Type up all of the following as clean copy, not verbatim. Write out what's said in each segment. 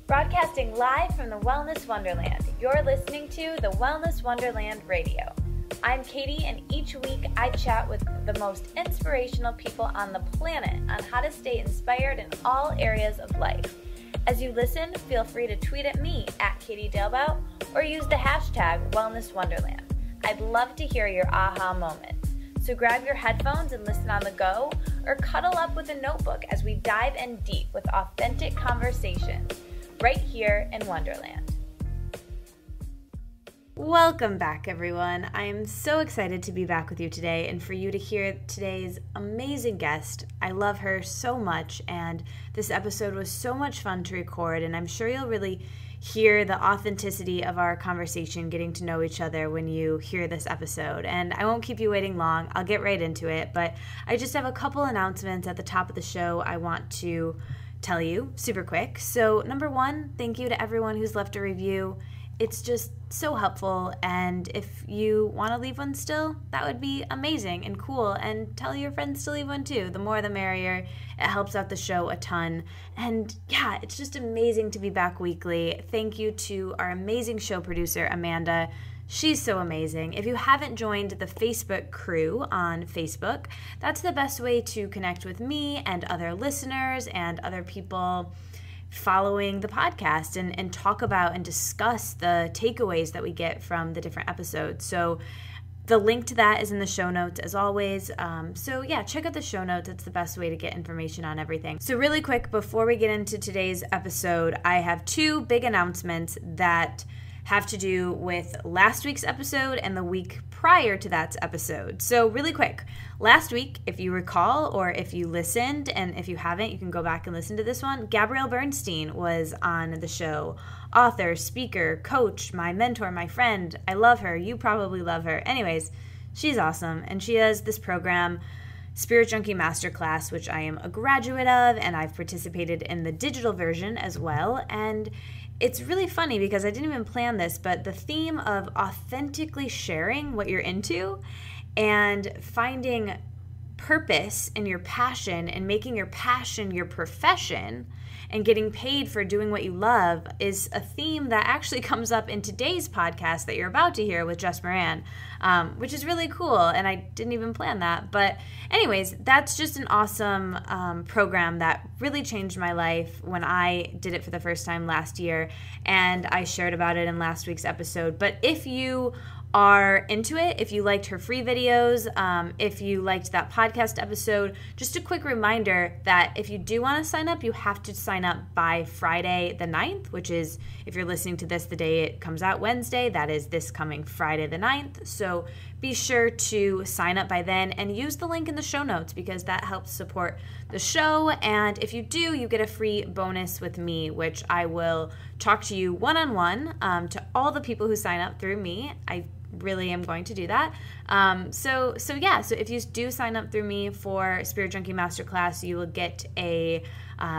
Broadcasting live from the Wellness Wonderland, you're listening to the Wellness Wonderland Radio. I'm Katie, and each week I chat with the most inspirational people on the planet on how to stay inspired in all areas of life. As you listen, feel free to tweet at me at Katie Dalebout or use the hashtag Wellness Wonderland. I'd love to hear your aha moments. So grab your headphones and listen on the go, or cuddle up with a notebook as we dive in deep with authentic conversations right here in Wonderland. Welcome back, everyone. I am so excited to be back with you today and for you to hear today's amazing guest. I love her so much, and this episode was so much fun to record, and I'm sure you'll really hear the authenticity of our conversation, getting to know each other when you hear this episode. And I won't keep you waiting long. I'll get right into it, but I just have a couple announcements at the top of the show I want to tell you super quick. So number one, thank you to everyone who's left a review. It's just so helpful, and if you want to leave one still, that would be amazing and cool, and tell your friends to leave one too. The more the merrier. It helps out the show a ton, and yeah, it's just amazing to be back weekly. Thank you to our amazing show producer, Amanda. She's so amazing. If you haven't joined the Facebook crew on Facebook, that's the best way to connect with me and other listeners and other people following the podcast and talk about and discuss the takeaways that we get from the different episodes. So the link to that is in the show notes as always. So yeah, check out the show notes. It's the best way to get information on everything. So really quick, before we get into today's episode, I have two big announcements that have to do with last week's episode and the week prior to that episode. So really quick, last week, if you recall, or if you listened, and if you haven't, you can go back and listen to this one, Gabrielle Bernstein was on the show. Author, speaker, coach, my mentor, my friend. I love her. You probably love her. Anyways, she's awesome, and she has this program, Spirit Junkie Masterclass, which I am a graduate of, and I've participated in the digital version as well. And it's really funny because I didn't even plan this, but the theme of authentically sharing what you're into and finding purpose in your passion and making your passion your profession and getting paid for doing what you love is a theme that actually comes up in today's podcast that you're about to hear with Jess Murnane, which is really cool, and I didn't even plan that. But anyways, that's just an awesome program that really changed my life when I did it for the first time last year, and I shared about it in last week's episode. But if you are into it, if you liked her free videos, if you liked that podcast episode, just a quick reminder that if you do want to sign up, you have to sign up by Friday the 9th, which is, if you're listening to this the day it comes out, Wednesday, that is this coming Friday the 9th. So be sure to sign up by then and use the link in the show notes because that helps support the show. And if you do, you get a free bonus with me, which I will talk to you one-on-one to all the people who sign up through me. I really am going to do that. So if you do sign up through me for Spirit Junkie Masterclass, you will get a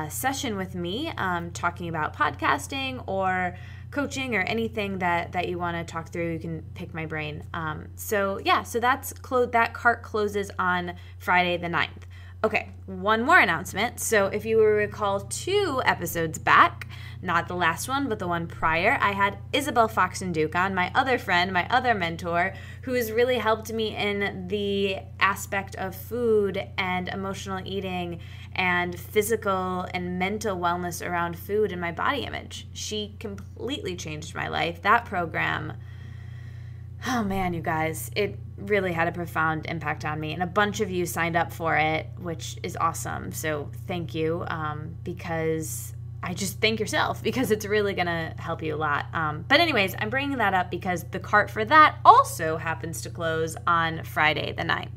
session with me talking about podcasting or coaching or anything that you want to talk through. You can pick my brain. So that cart closes on Friday the 9th. Okay, one more announcement. So if you will recall 2 episodes back, not the last one, but the one prior, I had Isabel Foxen-Duke on, my other friend, my other mentor, who has really helped me in the aspect of food and emotional eating and physical and mental wellness around food and my body image. She completely changed my life. That program, oh man, you guys, it really had a profound impact on me, and a bunch of you signed up for it, which is awesome. So thank you, because I just thank yourself because it's really going to help you a lot. But anyways, I'm bringing that up because the cart for that also happens to close on Friday the 9th.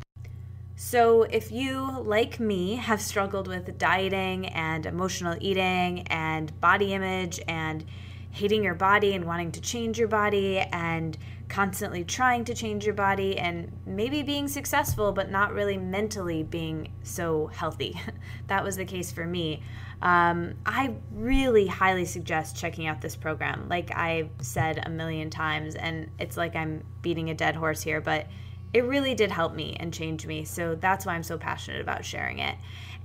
So if you, like me, have struggled with dieting and emotional eating and body image and hating your body and wanting to change your body and constantly trying to change your body and maybe being successful but not really mentally being so healthy, that was the case for me. I really highly suggest checking out this program. Like I've said a million times, and it's like I'm beating a dead horse here, but it really did help me and change me. So that's why I'm so passionate about sharing it.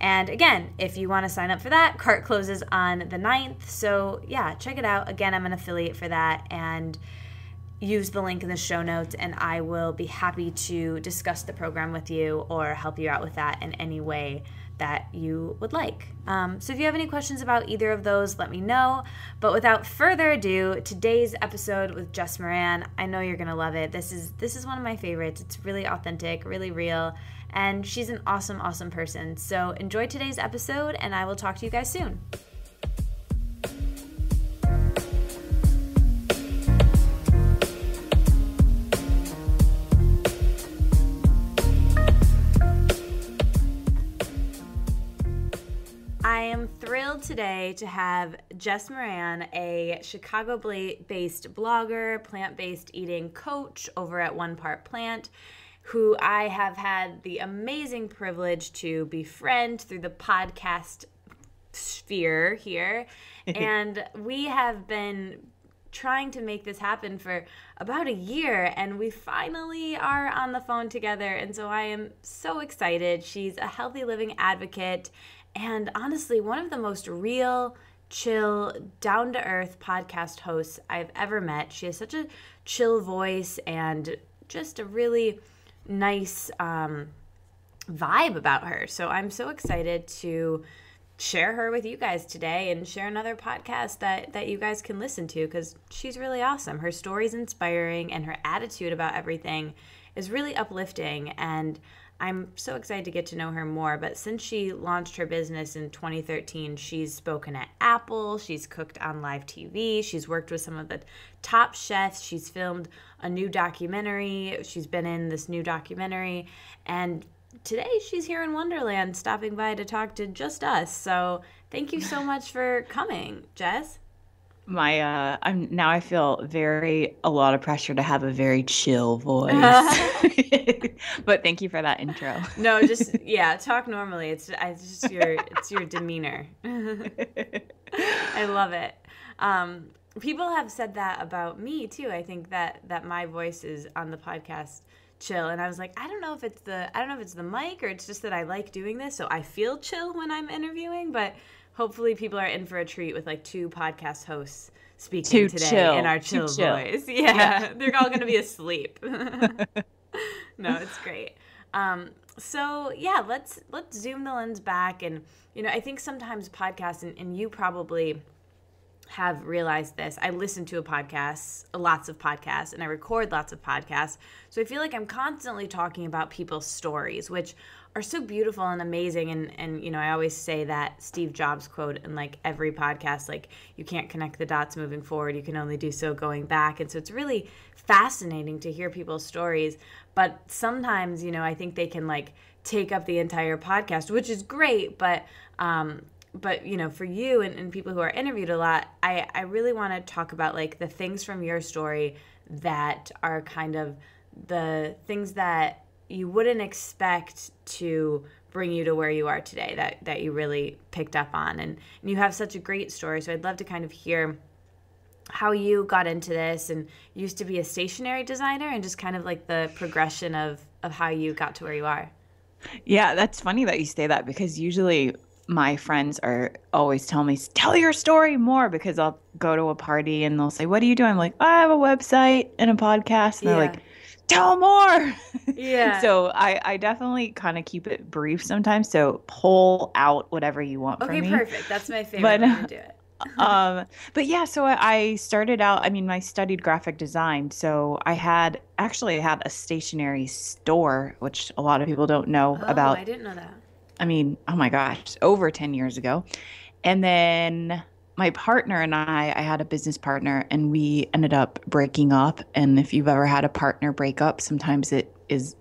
And again, if you want to sign up for that, cart closes on the 9th. So yeah, check it out. Again, I'm an affiliate for that, and use the link in the show notes, and I will be happy to discuss the program with you or help you out with that in any way that you would like. So if you have any questions about either of those, let me know. But without further ado, today's episode with Jess Murnane, I know you're going to love it. This is one of my favorites. It's really authentic, really real, and she's an awesome, awesome person. So enjoy today's episode, and I will talk to you guys soon. I am thrilled today to have Jess Murnane, a Chicago-based blogger, plant-based eating coach over at One Part Plant, who I have had the amazing privilege to befriend through the podcast sphere here. And we have been trying to make this happen for about a year, and we finally are on the phone together. And so I am so excited. She's a healthy living advocate, and honestly, one of the most real, chill, down-to-earth podcast hosts I've ever met. She has such a chill voice and just a really nice vibe about her. So I'm so excited to share her with you guys today and share another podcast that you guys can listen to, because she's really awesome. Her story's inspiring, and her attitude about everything is really uplifting, and I'm so excited to get to know her more. But since she launched her business in 2013, she's spoken at Apple, she's cooked on live TV, she's worked with some of the top chefs, she's filmed a new documentary, she's been in this new documentary, and today she's here in Wonderland stopping by to talk to just us. So thank you so much for coming, Jess. I feel a lot of pressure to have a very chill voice. But thank you for that intro. No, talk normally. It's your demeanor. I love it. People have said that about me too. I think that my voice is on the podcast chill, and I was like, I don't know if it's the mic, or it's just that I like doing this, so I feel chill when I'm interviewing. But hopefully people are in for a treat with like two podcast hosts speaking today in our chill voice. Yeah, they're all going to be asleep. No, it's great. So yeah, let's zoom the lens back. And, I think sometimes podcasts, and you probably have realized this, I listen to lots of podcasts, and I record lots of podcasts. So I feel like I'm constantly talking about people's stories, which are so beautiful and amazing. And I always say that Steve Jobs quote in like every podcast, like, you can't connect the dots moving forward, you can only do so going back. And so it's really fascinating to hear people's stories. But sometimes, I think they can like take up the entire podcast, which is great. But for you and people who are interviewed a lot, I really want to talk about like the things from your story that are kind of the things that you wouldn't expect to bring you to where you are today, that you really picked up on. And you have such a great story. So I'd love to kind of hear how you got into this, and used to be a stationery designer, and just kind of like the progression of how you got to where you are. Yeah, that's funny that you say that, because usually my friends are always telling me, tell your story more, because I'll go to a party and they'll say, what do you do? I'm like, I have a website and a podcast. And they're like, tell more. Yeah. So I definitely kind of keep it brief sometimes. So pull out whatever you want from me. Okay, perfect. That's my favorite way to do it. But yeah, so I started out, I studied graphic design. So I had a stationery store, which a lot of people don't know about. I didn't know that. Oh my gosh, over 10 years ago. And then my partner and I had a business partner, and we ended up breaking up. And if you've ever had a partner break up, sometimes it is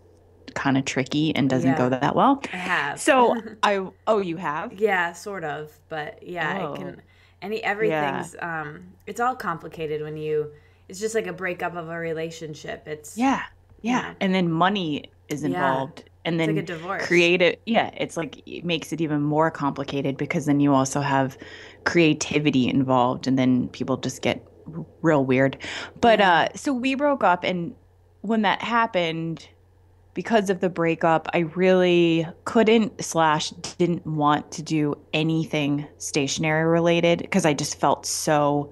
kind of tricky and doesn't go that well. I have. So you have? Yeah, sort of. But yeah, it can, everything's, it's all complicated when it's just like a breakup of a relationship. It's Yeah. And then money is involved. Yeah. And then it's like a divorce. It's like, it makes it even more complicated, because then you also have creativity involved, and then people just get real weird. But so we broke up, and when that happened, because of the breakup, I really couldn't/didn't want to do anything stationery related because I just felt so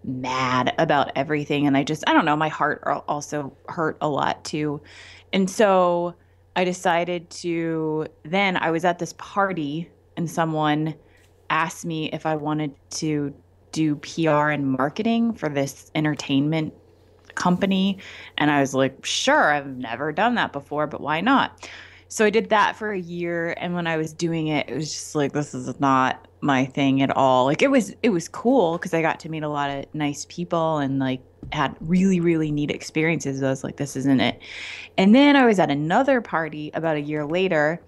mad about everything. And I don't know, my heart also hurt a lot too. And so I decided then I was at this party and someone asked me if I wanted to do PR and marketing for this entertainment company. And I was like, sure, I've never done that before, but why not? So I did that for a year. And when I was doing it, it was just like, this is not my thing at all. Like it was cool because I got to meet a lot of nice people and like had really, really neat experiences. I was like, this isn't it. And then I was at another party about a year later,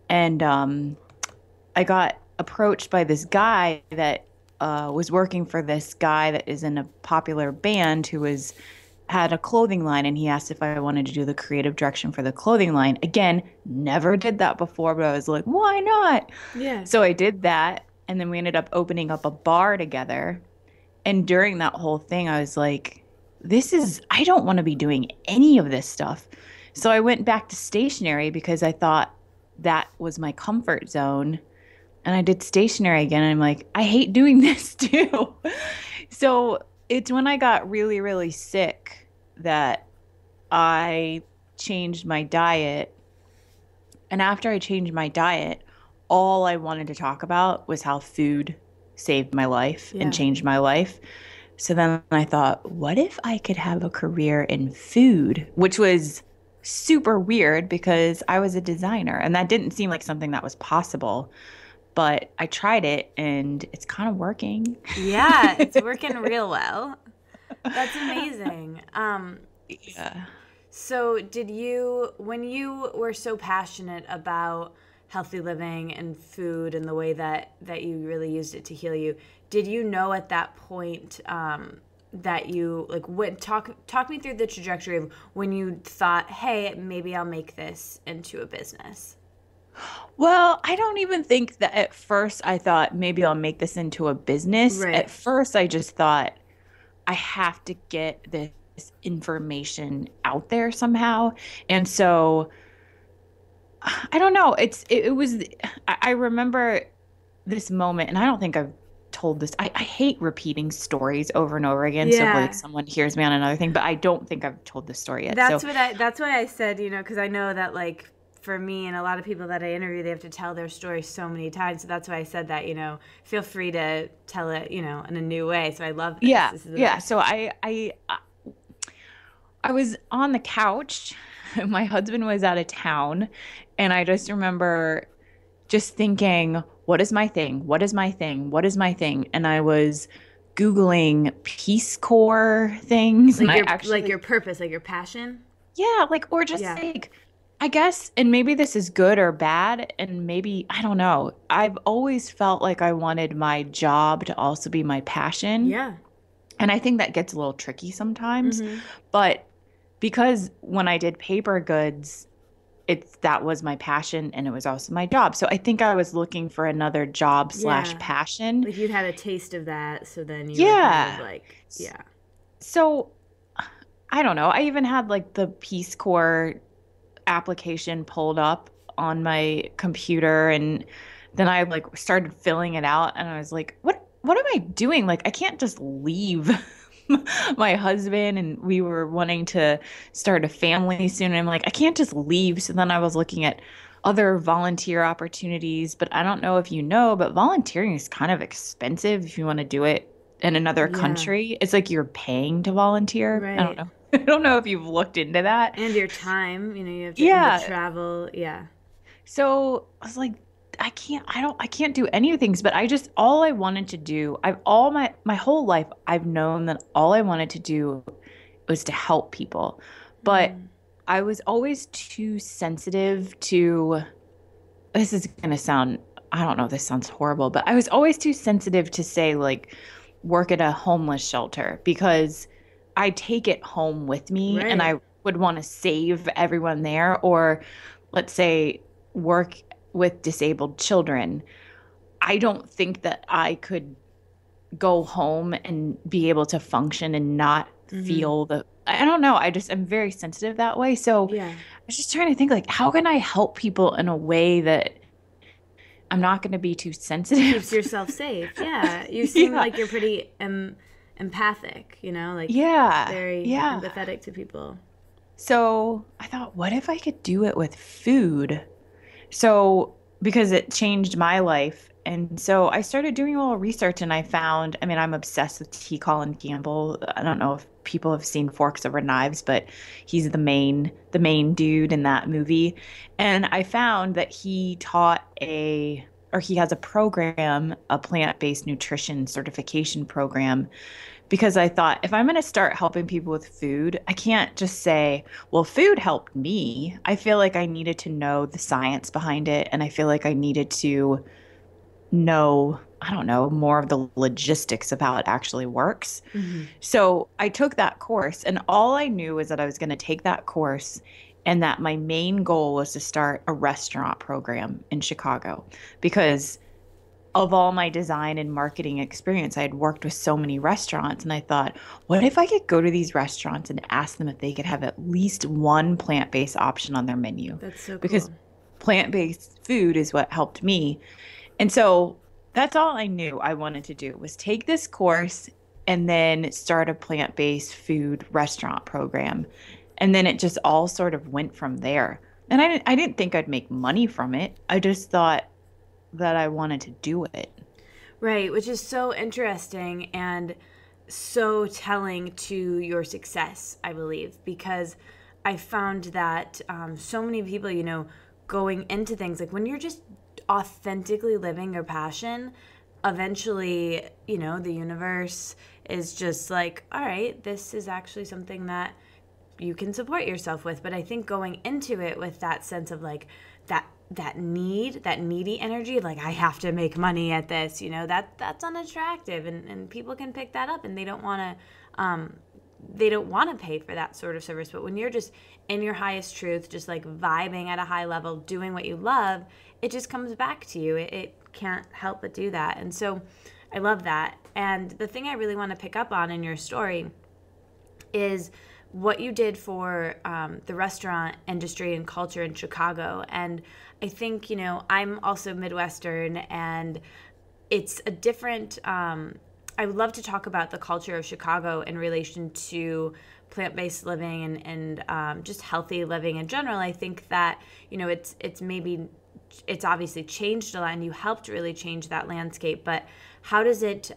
and I got approached by this guy that was working for this guy that is in a popular band who had a clothing line, and he asked if I wanted to do the creative direction for the clothing line. Again, never did that before, but I was like, why not? Yeah. So I did that, and then we ended up opening up a bar together. And during that whole thing, I was like, I don't want to be doing any of this stuff. So I went back to stationery because I thought that was my comfort zone. And I did stationery again, and I'm like, I hate doing this too. So it's when I got really, really sick that I changed my diet. And after I changed my diet, all I wanted to talk about was how food saved my life and changed my life. So then I thought, what if I could have a career in food, which was super weird because I was a designer and that didn't seem like something that was possible. But I tried it and it's kind of working. Yeah, it's working real well. That's amazing. Yeah. So when you were so passionate about healthy living and food and the way that you really used it to heal you, did you know at that point that you talk me through the trajectory of when you thought, hey, maybe I'll make this into a business? Well, I don't even think that at first I thought maybe I'll make this into a business. Right. At first I just thought I have to get this information out there somehow. And so I don't know. I remember this moment, and I don't think I've told this. I hate repeating stories over and over again. Yeah. So like someone hears me on another thing, but I don't think I've told this story yet. That's why I said, because I know that like for me and a lot of people that I interview, they have to tell their story so many times. So that's why I said that, feel free to tell it, in a new way. So I love this. Yeah. This is the Yeah. best. So I was on the couch. My husband was out of town, and I just remember just thinking, what is my thing? What is my thing? What is my thing? And I was Googling Peace Corps things. Like your purpose, like your passion? Yeah, or just I guess, and maybe this is good or bad, and maybe, I don't know. I've always felt like I wanted my job to also be my passion. Yeah. And I think that gets a little tricky sometimes. Mm-hmm. But because when I did paper goods, that was my passion and it was also my job. So I think I was looking for another job / passion. Like you'd had a taste of that, so then you were kind of yeah. So I don't know. I even had the Peace Corps application pulled up on my computer, and then I started filling it out, and I was like, what am I doing? I can't just leave my husband, and we were wanting to start a family soon. And I'm like, I can't just leave. So then I was looking at other volunteer opportunities, but I don't know if you know, but volunteering is kind of expensive if you want to do it in another country. It's like you're paying to volunteer. Right. I don't know. I don't know if you've looked into that. And your time, you have to travel. Yeah. So I was like, I can't do any of the things, but all I wanted to do, my whole life, I've known that all I wanted to do was to help people. But I was always too sensitive to, this is going to sound, I don't know if this sounds horrible, but I was always too sensitive to say work at a homeless shelter because I take it home with me, right. And I would want to save everyone there, or let's say work with disabled children. I don't think that I could go home and be able to function and not feel I don't know. I'm very sensitive that way. So I Yeah. was just trying to think like, how can I help people in a way that I'm not going to be too Keeps sensitive? yourself safe. Yeah. You seem Yeah. like you're pretty empathic, like Yeah. very Yeah. empathetic to people. So I thought, what if I could do it with food? So, because it changed my life. And so I started doing a little research and I found, I mean, I'm obsessed with T. Colin Campbell. I don't know if people have seen Forks Over Knives, but he's the main dude in that movie. And I found that he has a program, a plant-based nutrition certification program because I thought if I'm going to start helping people with food, I can't just say, well, food helped me. I feel like I needed to know the science behind it. And I feel like I needed to know, I don't know, more of the logistics of how it actually works. Hmm. So I took that course, and all I knew was that I was going to take that course and that my main goal was to start a restaurant program in Chicago because of all my design and marketing experience, I had worked with so many restaurants. And I thought, what if I could go to these restaurants and ask them if they could have at least one plant-based option on their menu? That's so Because cool. plant-based food is what helped me. And so that's all I knew I wanted to do was take this course and then start a plant-based food restaurant program. And then it just all sort of went from there. And I didn't think I'd make money from it. I just thought that I wanted to do it. Right, which is so interesting and so telling to your success, I believe, because I found that so many people, going into things like when you're just authentically living your passion, eventually, the universe is just like, all right, this is actually something that you can support yourself with. But I think going into it with that sense of like that needy energy, like I have to make money at this, that's unattractive, and people can pick that up, and they don't want to pay for that sort of service. But when you're just in your highest truth, just like vibing at a high level, doing what you love, it just comes back to you. It can't help but do that. And so I love that. And the thing I really want to pick up on in your story is what you did for the restaurant industry and culture in Chicago. And I think, I'm also Midwestern, and it's a different, I would love to talk about the culture of Chicago in relation to plant-based living and just healthy living in general. I think that, it's obviously changed a lot, and you helped really change that landscape. But how does it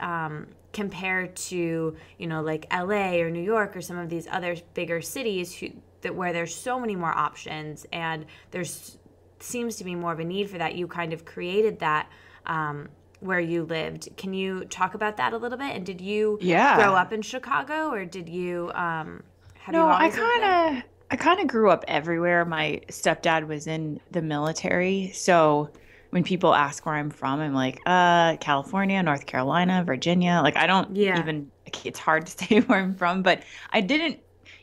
compare to, like LA or New York or some of these other bigger cities where there's so many more options and there's seems to be more of a need for that? You kind of created that where you lived. Can you talk about that a little bit? And did you grow up in Chicago, or did you have you No, always lived there? I kind of grew up everywhere. My stepdad was in the military, so when people ask where I'm from, I'm like, California, North Carolina, Virginia. Like I don't Yeah. even, it's hard to say where I'm from, but I didn't,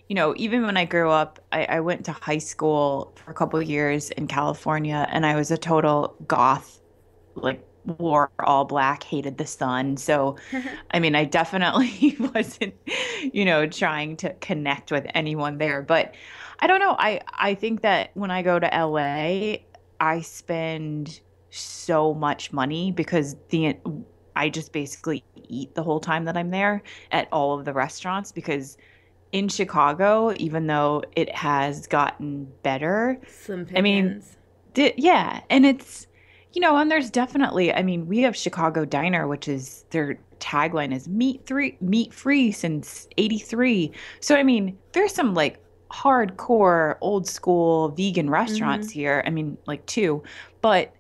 even when I grew up, I went to high school for a couple of years in California, and I was a total goth, like wore all black, hated the sun. So, I mean, I definitely wasn't, trying to connect with anyone there. But I don't know. I think that when I go to LA, I spend so much money because I just basically eat the whole time that I'm there at all of the restaurants because in Chicago, even though it has gotten better, Slim I mean, pickings. yeah, and it's, and there's definitely, I mean, we have Chicago Diner, which is their tagline is meat free since 83. So I mean, there's some like hardcore old school vegan restaurants Mm-hmm. here. I mean, like two, but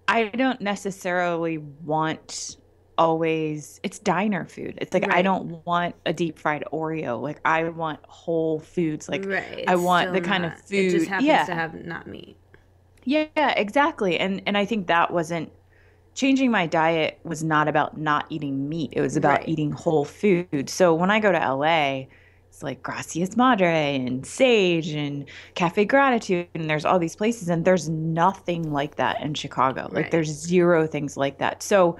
I don't necessarily want always, it's diner food. It's like I Right. don't want a deep fried Oreo. Like I want whole foods. Like Right. I It's want still the kind of not. It just food. happens to Yeah. have not meat. Yeah, exactly. And I think that wasn't changing my diet was not about not eating meat. It was about Right. eating whole food. So when I go to LA, it's like Gracias Madre and Sage and Cafe Gratitude, and there's all these places, and there's nothing like that in Chicago. Like Right. there's zero things like that. So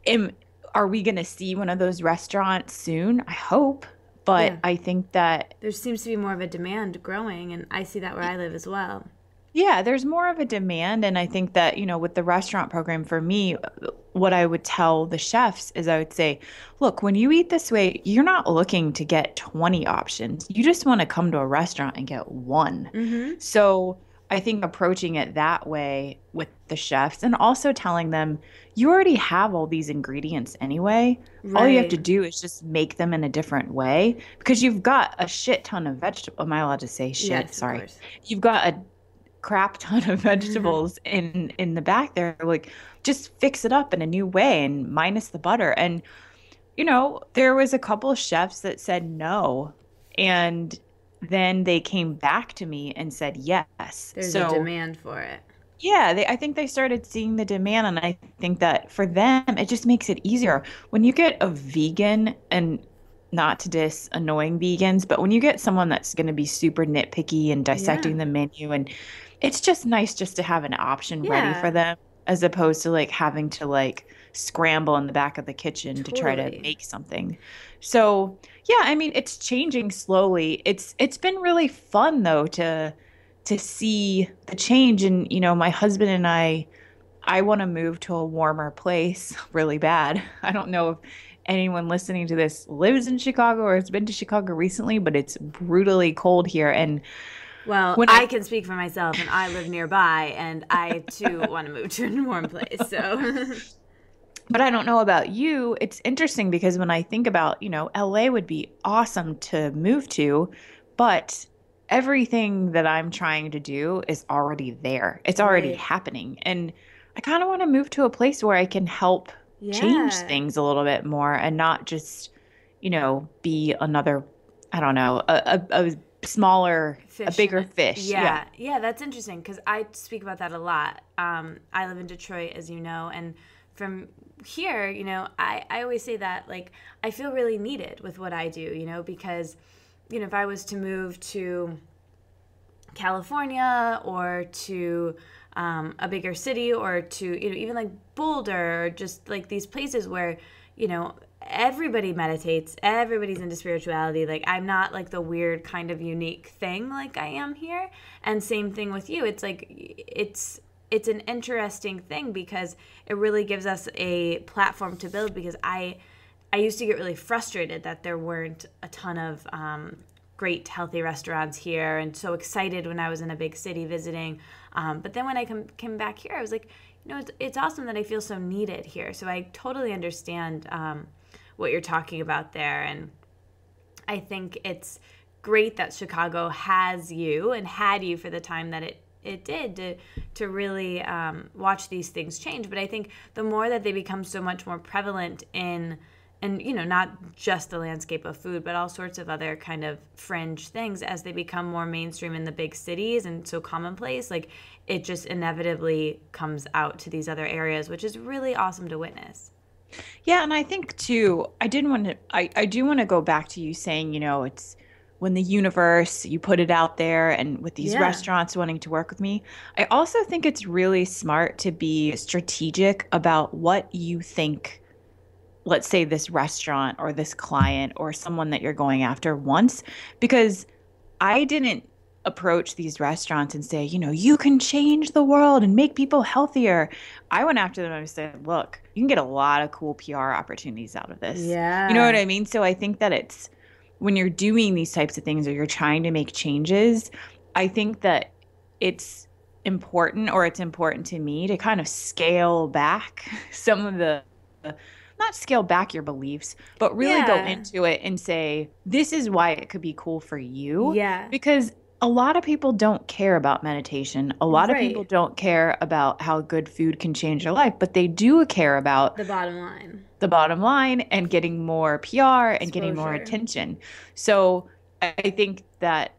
am are we going to see one of those restaurants soon? I hope. But Yeah. I think that, There seems to be more of a demand growing, and I see that where I live as well. yeah, there's more of a demand. And I think that, with the restaurant program for me, what I would tell the chefs is I would say, look, when you eat this way, you're not looking to get 20 options. You just want to come to a restaurant and get one. Mm-hmm. So I think approaching it that way with the chefs and also telling them, you already have all these ingredients anyway. All you have Right. to do is just make them in a different way because you've got a shit ton of vegetable. Am I allowed to say shit? Yes, of Sorry. course. You've got a crap ton of vegetables in the back there. Like, just fix it up in a new way and minus the butter. And there was a couple of chefs that said no, and then they came back to me and said yes. There's a So demand for it. yeah, I think they started seeing the demand, and I think that for them, it just makes it easier. When you get a vegan, and not to diss annoying vegans, but when you get someone that's going to be super nitpicky and Yeah. dissecting the menu, and it's just nice just to have an option ready for Yeah, them, as opposed to like having to like scramble in the back of the kitchen to try to totally. make something. So yeah, I mean, it's changing slowly. It's been really fun though to see the change. And my husband and I want to move to a warmer place really bad. I don't know if anyone listening to this lives in Chicago or has been to Chicago recently, but it's brutally cold here. And Well, when I I can speak for myself, and I live nearby, and I too want to move to a warm place. So, but I don't know about you, it's interesting because when I think about, LA would be awesome to move to, but everything that I'm trying to do is already there. It's already right. happening. And I kind of want to move to a place where I can help change Yeah. things a little bit more and not just, be another, I don't know, a smaller, a Fish in bigger it. fish. Yeah. Yeah. Yeah, that's interesting because I speak about that a lot. I live in Detroit, as you know, and from here, I always say that, like, I feel really needed with what I do, because, if I was to move to California or to a bigger city or to even like Boulder or just like these places where everybody meditates, everybody's into spirituality. Like, I'm not like the weird kind of unique thing like I am here. And same thing with you. It's like it's an interesting thing because it really gives us a platform to build because I used to get really frustrated that there weren't a ton of great healthy restaurants here and so excited when I was in a big city visiting. But then when I came back here, I was like, it's awesome that I feel so needed here. So I totally understand what you're talking about there. And I think it's great that Chicago has you and had you for the time that it did to really watch these things change. But I think the more that they become so much more prevalent in, and not just the landscape of food, but all sorts of other kind of fringe things as they become more mainstream in the big cities and so commonplace, like it just inevitably comes out to these other areas, which is really awesome to witness. Yeah, and I think too, I do want to go back to you saying, it's when the universe, you put it out there and with these Yeah. restaurants wanting to work with me. I also think it's really smart to be strategic about what you think, let's say this restaurant or this client or someone that you're going after wants, because I didn't approach these restaurants and say, you can change the world and make people healthier. I went after them and I said, look, you can get a lot of cool PR opportunities out of this. You know what Yeah. I mean? So I think that it's when you're doing these types of things or you're trying to make changes, I think that it's it's important to me to kind of scale back some of the not scale back your beliefs, but really go Yeah. into it and say, this is why it could be cool for you. Yeah. Because a lot of people don't care about meditation. A lot of people Right. don't care about how good food can change their life, but they do care about The bottom line. the bottom line and getting more PR and getting more Exposure. attention. So I think that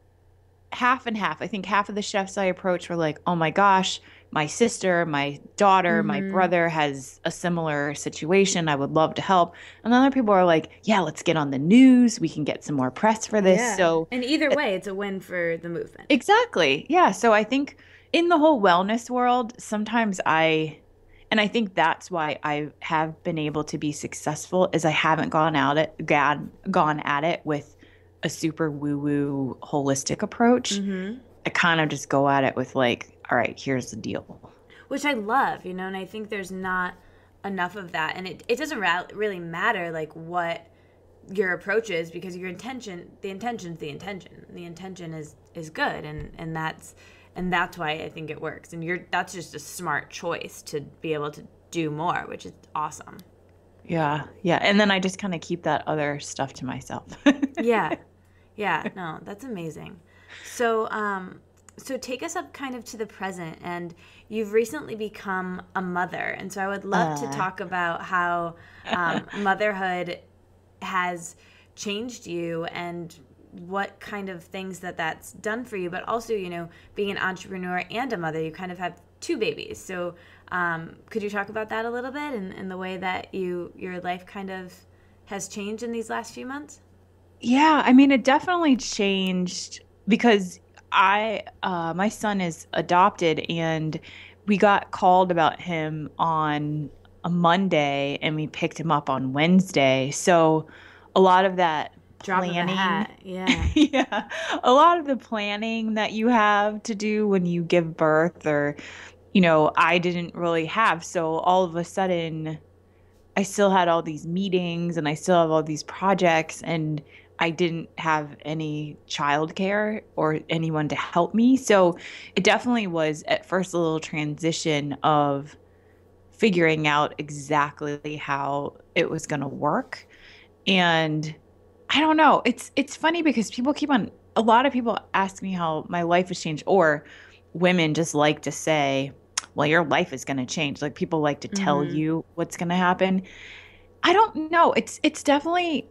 half and half. I think half of the chefs I approached were like, oh my gosh, my sister, my daughter, my Mm-hmm. brother has a similar situation. I would love to help. And other people are like, yeah, let's get on the news. We can get some more press for this. Yeah. So And either way, it's a win for the movement. exactly. Yeah. So I think in the whole wellness world, and I think that's why I have been able to be successful is I haven't gone at it with a super woo-woo holistic approach. I kind of just go at it with like, all right, here's the deal. Which I love, you know, and I think there's not enough of that. And it doesn't really matter like what your approach is, because the intention is good, and that's why I think it works. And that's just a smart choice to be able to do more, which is awesome. Yeah. And then I just kind of keep that other stuff to myself. Yeah. No, that's amazing. So so take us up kind of to the present, and you've recently become a mother, and so I would love to talk about how motherhood has changed you and what kind of things that's done for you, but also, you know, being an entrepreneur and a mother, you kind of have two babies. So could you talk about that a little bit, and the way that your life kind of has changed in these last few months? Yeah, I mean, it definitely changed because my son is adopted, and we got called about him on a Monday and we picked him up on Wednesday. So a lot of that Drop of a planning, hat. Yeah. yeah, a lot of the planning that you have to do when you give birth, or, you know, I didn't really have. So all of a sudden, I still had all these meetings and I still have all these projects, and I didn't have any childcare or anyone to help me. So it definitely was at first a little transition of figuring out exactly how it was going to work. And I don't know. It's funny because a lot of people ask me how my life has changed, or women just like to say, well, your life is going to change. Like, people like to tell you what's going to happen. I don't know. It's definitely,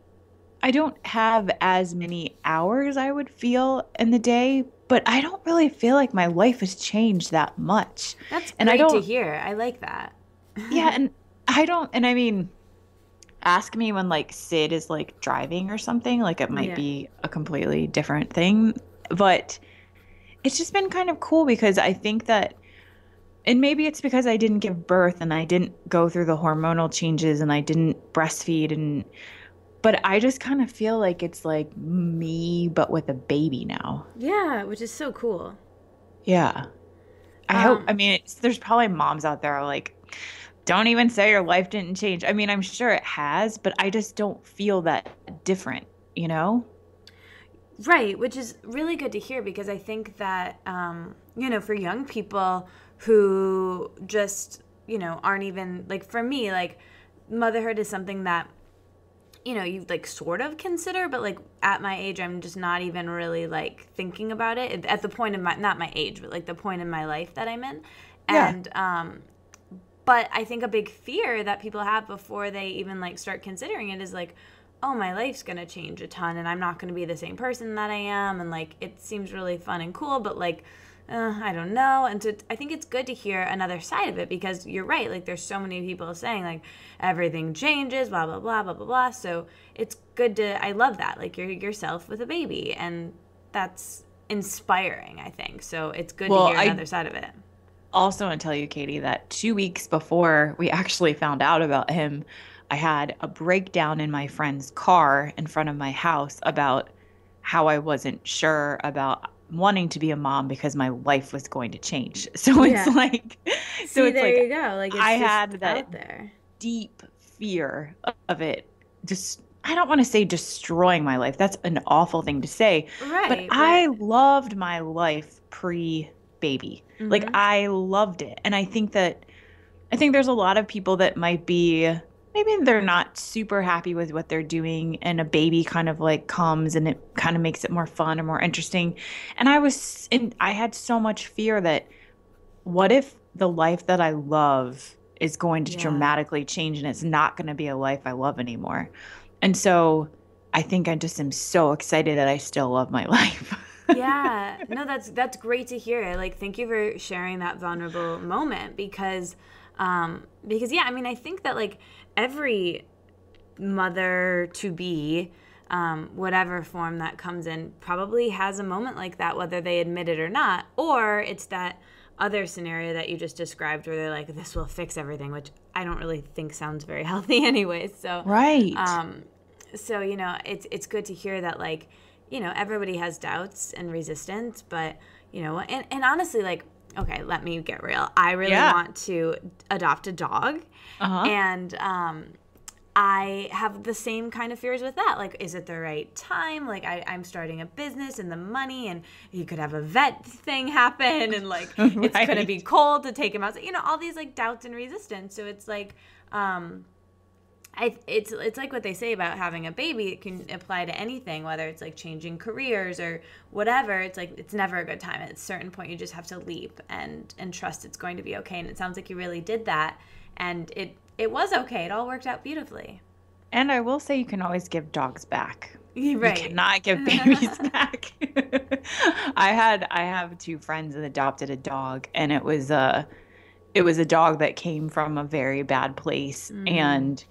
I don't have as many hours I would feel in the day, but I don't really feel like my life has changed that much. That's great to hear. I like that. Yeah, and I mean, ask me when like Sid is like driving or something, like it might be a completely different thing, but it's just been kind of cool because I think that, and maybe it's because I didn't give birth and I didn't go through the hormonal changes and I didn't breastfeed, but I just kind of feel like it's like me, but with a baby now. Yeah, which is so cool. Yeah. I mean, there's probably moms out there like, don't even say your life didn't change. I mean, I'm sure it has, but I just don't feel that different, you know? Right, which is really good to hear, because I think that, you know, for young people who just, you know, aren't even, like, for me, like, motherhood is something that, you know, you like sort of consider, but like at my age, I'm just not even really like thinking about it at the point of not my age, but like the point in my life that I'm in. And, but I think a big fear that people have before they even like start considering it is like, oh, my life's going to change a ton and I'm not going to be the same person that I am. And like, it seems really fun and cool, but like, I don't know. And so I think it's good to hear another side of it, because you're right. Like, there's so many people saying like everything changes, blah, blah, blah, blah, blah, blah. So it's good I love that. Like, you're yourself with a baby, and that's inspiring, I think. So it's good to hear another side of it. Also want to tell you, Katie, that 2 weeks before we actually found out about him, I had a breakdown in my friend's car in front of my house about how I wasn't sure about wanting to be a mom because my life was going to change. So it's like, so it's there you go. Like, it's I just had that out there. Deep fear of it. Just, I don't want to say destroying my life. That's an awful thing to say. Right. But I loved my life pre-baby. Like, I loved it. And I think there's a lot of people that might be, maybe they're not super happy with what they're doing, and a baby kind of like comes and it kind of makes it more fun or more interesting. And I had so much fear that, what if the life that I love is going to dramatically change and it's not going to be a life I love anymore? And so I think I just am so excited that I still love my life. Yeah, no, that's great to hear. Like, thank you for sharing that vulnerable moment, because yeah, I mean, I think that like every mother to be, whatever form that comes in, probably has a moment like that, whether they admit it or not, or it's that other scenario that you just described where they're like, this will fix everything, which I don't really think sounds very healthy anyway. So, right. So, you know, it's good to hear that, like, everybody has doubts and resistance, but, and honestly, like, okay, let me get real. I really want to adopt a dog. And I have the same kind of fears with that. Like, is it the right time? Like, I'm starting a business and the money, and you could have a vet thing happen, and like, it's going to be cold to take him out. All these like doubts and resistance. So it's like, it's like what they say about having a baby. It can apply to anything, whether it's like changing careers or whatever. It's like, it's never a good time. At a certain point, you just have to leap and trust it's going to be okay. And it sounds like you really did that. And it was okay. It all worked out beautifully. And I will say, you can always give dogs back. Right. You cannot give babies back. I have 2 friends that adopted a dog, and it was a dog that came from a very bad place, and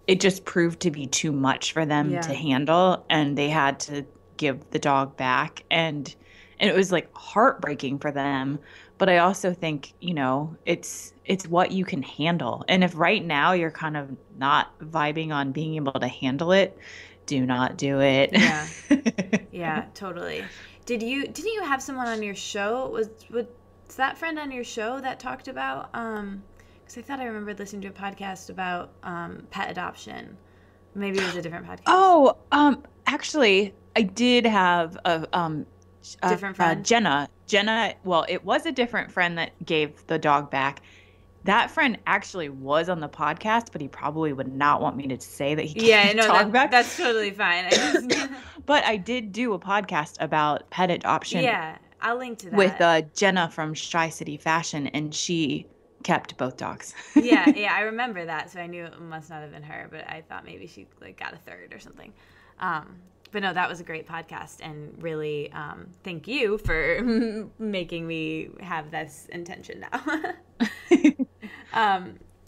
it just proved to be too much for them to handle, and they had to give the dog back, and it was like heartbreaking for them. But I also think, it's what you can handle. And if right now you're kind of not vibing on being able to handle it, do not do it. Yeah. Yeah, totally. Didn't you have someone on your show? Was that friend on your show that talked about, because I thought I remembered listening to a podcast about pet adoption. Maybe it was a different podcast. Oh, actually, I did have a different friend? Jenna, well, it was a different friend that gave the dog back. That friend actually was on the podcast, but he probably would not want me to say that he can't talk back. That's totally fine. But I did do a podcast about pet adoption. Yeah, I'll link to that. With Jenna from Shy City Fashion, and she kept both dogs. Yeah, I remember that, so I knew it must not have been her, but I thought maybe she like got a third or something. But no, that was a great podcast, and really thank you for making me have this intention now.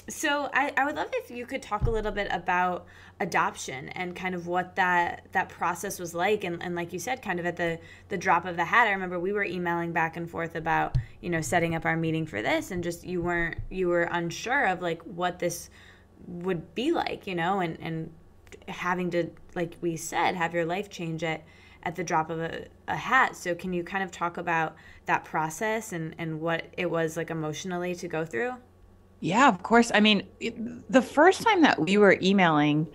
So I would love if you could talk a little bit about adoption and kind of what that process was like. And like you said, kind of at the drop of the hat. I remember we were emailing back and forth about, setting up our meeting for this, and just you were unsure of like what this would be like, and having to, like we said, have your life change at the drop of a hat. So can you kind of talk about that process and what it was like emotionally to go through? Yeah, of course. I mean, the first time that we were emailing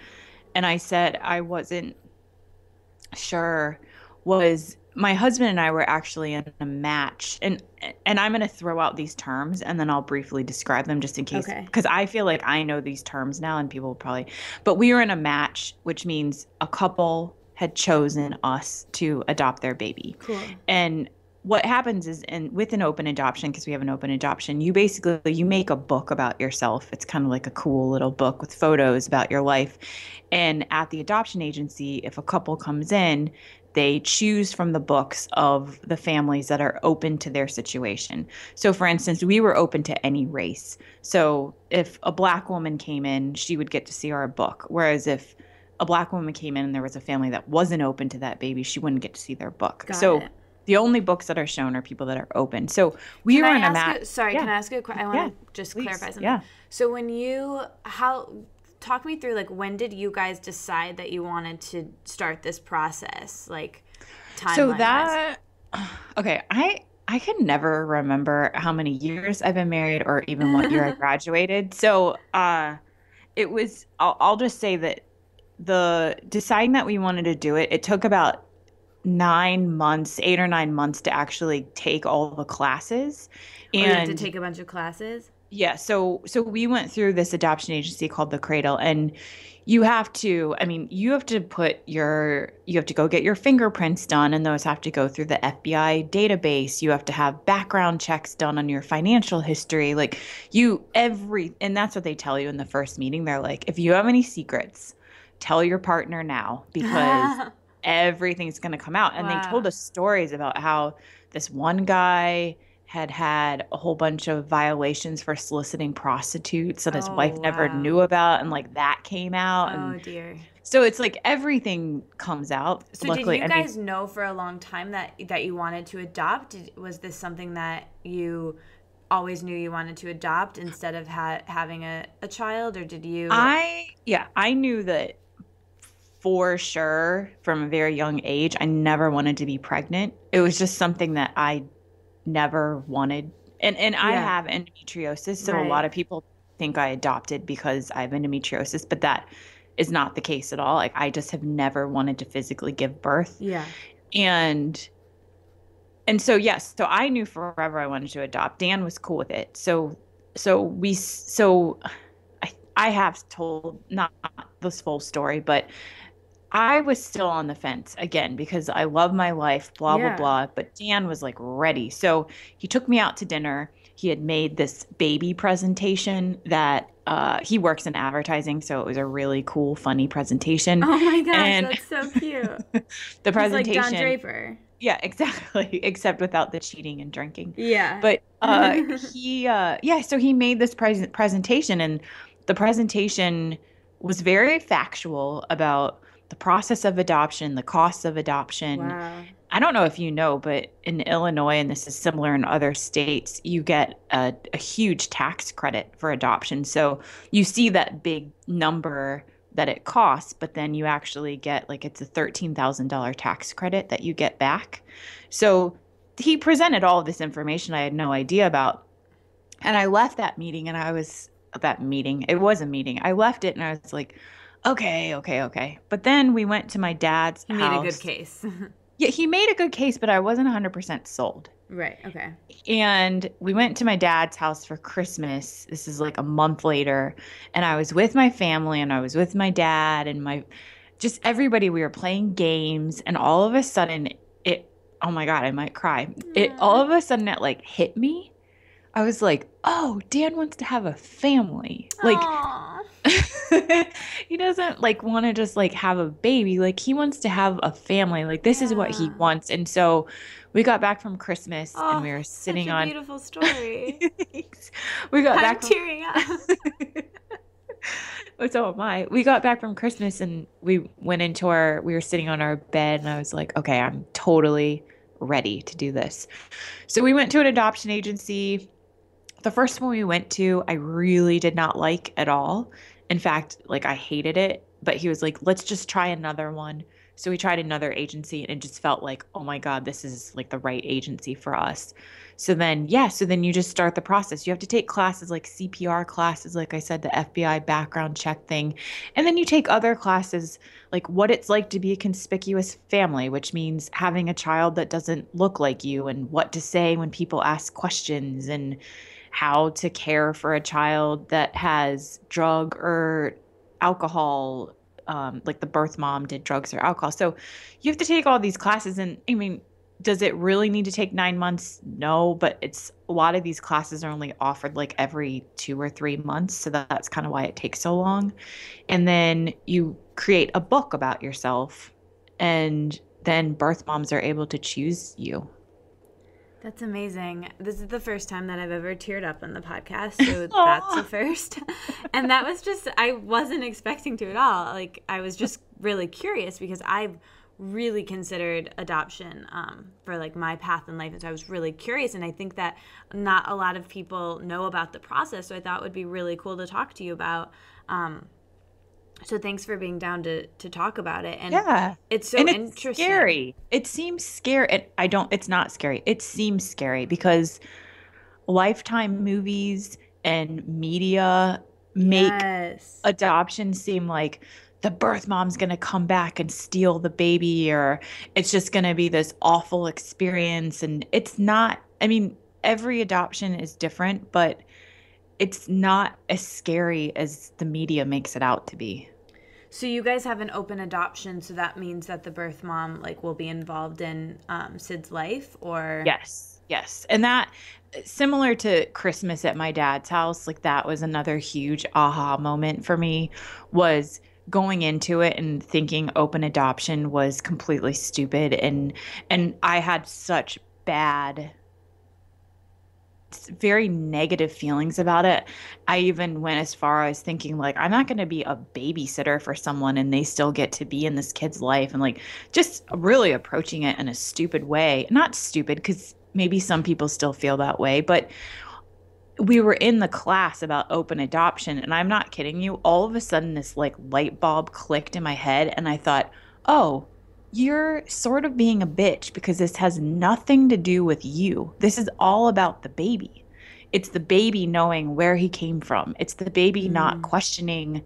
and I said I wasn't sure, was my husband and I were actually in a match. And I'm going to throw out these terms and then I'll briefly describe them just in case. Okay. Because I feel like I know these terms now and people will probably. But we were in a match, which means a couple had chosen us to adopt their baby. Cool. And what happens is, with an open adoption, because we have an open adoption, you make a book about yourself. It's kind of like a cool little book with photos about your life. And at the adoption agency, if a couple comes in, they choose from the books of the families that are open to their situation. So for instance, we were open to any race. So if a Black woman came in, she would get to see our book. Whereas if a Black woman came in and there was a family that wasn't open to that baby, she wouldn't get to see their book. Got so it. The only books that are shown are people that are open. So we were in a match. Sorry, can I ask you a question? I want to just clarify something. Yeah. So talk me through, like, when did you guys decide that you wanted to start this process? Like, timeline-wise. Okay, I can never remember how many years I've been married or even what year I graduated. So it was, I'll just say that the deciding that we wanted to do it, it took about 8 or 9 months to actually take all the classes. And you had to take a bunch of classes? Yeah. So we went through this adoption agency called The Cradle, and you have to go get your fingerprints done, and those have to go through the FBI database. You have to have background checks done on your financial history. Like and that's what they tell you in the first meeting. They're like, if you have any secrets, tell your partner now, because everything's going to come out. And They told us stories about how this one guy had a whole bunch of violations for soliciting prostitutes that his wife never knew about. And like that came out. Oh, dear. So it's like everything comes out. So luckily, did you guys know for a long time that you wanted to adopt? Was this something that you always knew you wanted to adopt instead of having a child, or did you? I knew that for sure from a very young age, I never wanted to be pregnant. It was just something that I never wanted. And I Yeah. have endometriosis, so a lot Right. of people think I adopted because I have endometriosis, but that is not the case at all. Like I just have never wanted to physically give birth. Yeah. And so yes, so I knew forever I wanted to adopt. Dan was cool with it. So I have told not this full story, but I was still on the fence again because I love my life, blah, blah, Yeah. blah. But Dan was like ready. So he took me out to dinner. He had made this baby presentation that he works in advertising. So it was a really cool, funny presentation. Oh my gosh, And that's so cute. the He's like Don presentation, Draper. yeah, exactly, except without the cheating and drinking. Yeah. But yeah, so he made this presentation, and the presentation was very factual about the process of adoption, the costs of adoption. Wow. I don't know if you know, but in Illinois, and this is similar in other states, you get a huge tax credit for adoption. So you see that big number that it costs, but then you actually get like it's a $13,000 tax credit that you get back. So he presented all of this information I had no idea about. And I left that meeting and I was that meeting. It was a meeting. I left it and I was like, okay, okay, okay. But then we went to my dad's He made a good house. case. Yeah, he made a good case, but I wasn't 100% sold. Right. Okay. And we went to my dad's house for Christmas. This is like a month later. And I was with my family and I was with my dad and my just everybody. We were playing games. And all of a sudden, oh my God, I might cry. All of a sudden, it like hit me. I was like, oh, Dan wants to have a family. Like, Aww. he doesn't like want to just like have a baby. Like he wants to have a family. Like this is what he wants. And so we got back from Christmas and we were sitting such a on beautiful story. we got I'm back tearing up. But so am I. We got back from Christmas and we were sitting on our bed and I was like, okay, I'm totally ready to do this. So we went to an adoption agency. The first one we went to, I really did not like at all. In fact, like I hated it, but he was like, let's just try another one. So we tried another agency and it just felt like, oh my God, this is like the right agency for us. So then you just start the process. You have to take classes like CPR classes, like I said, the FBI background check thing. And then you take other classes like what it's like to be a conspicuous family, which means having a child that doesn't look like you and what to say when people ask questions and how to care for a child that has drug or alcohol, like the birth mom did drugs or alcohol. So you have to take all these classes. And I mean, does it really need to take 9 months? No, but a lot of these classes are only offered like every 2 or 3 months. So that's kind of why it takes so long. And then you create a book about yourself and then birth moms are able to choose you. That's amazing. This is the first time that I've ever teared up on the podcast, so that's a first. And that was just, I wasn't expecting to at all. Like, I was just really curious because I've really considered adoption for like my path in life, and so I was really curious, and I think that not a lot of people know about the process, so I thought it would be really cool to talk to you about. So thanks for being down to talk about it. And yeah, it's so interesting. Scary. It seems scary. It's not scary. It seems scary because Lifetime movies and media make adoption seem like the birth mom's going to come back and steal the baby, or it's just going to be this awful experience. And it's not, I mean, every adoption is different, but it's not as scary as the media makes it out to be. So you guys have an open adoption, so that means that the birth mom like will be involved in Sid's life, or? Yes. And that, similar to Christmas at my dad's house, like that was another huge aha moment for me, was going into it and thinking open adoption was completely stupid. And I had such bad, very negative feelings about it. I even went as far as thinking like, I'm not going to be a babysitter for someone and they still get to be in this kid's life, and like just really approaching it in a stupid way. Not stupid, because maybe some people still feel that way, but we were in the class about open adoption, and I'm not kidding you. All of a sudden, this like light bulb clicked in my head, and I thought, oh, you're sort of being a bitch because this has nothing to do with you. This is all about the baby. It's the baby knowing where he came from. It's the baby not Mm. questioning,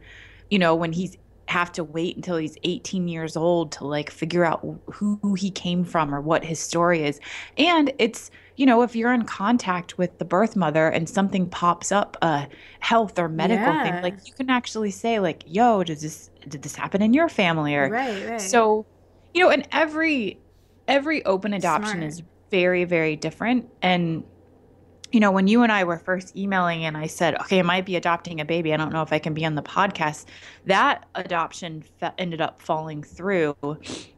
when he's have to wait until he's 18 years old to like figure out who he came from or what his story is. And it's, if you're in contact with the birth mother and something pops up, a health or medical thing, Yeah. like you can actually say like, yo, did this happen in your family? Or Right, right. so, and every open adoption Smart. is very, very different. And when you and I were first emailing and I said, okay, I might be adopting a baby. I don't know if I can be on the podcast. That adoption ended up falling through.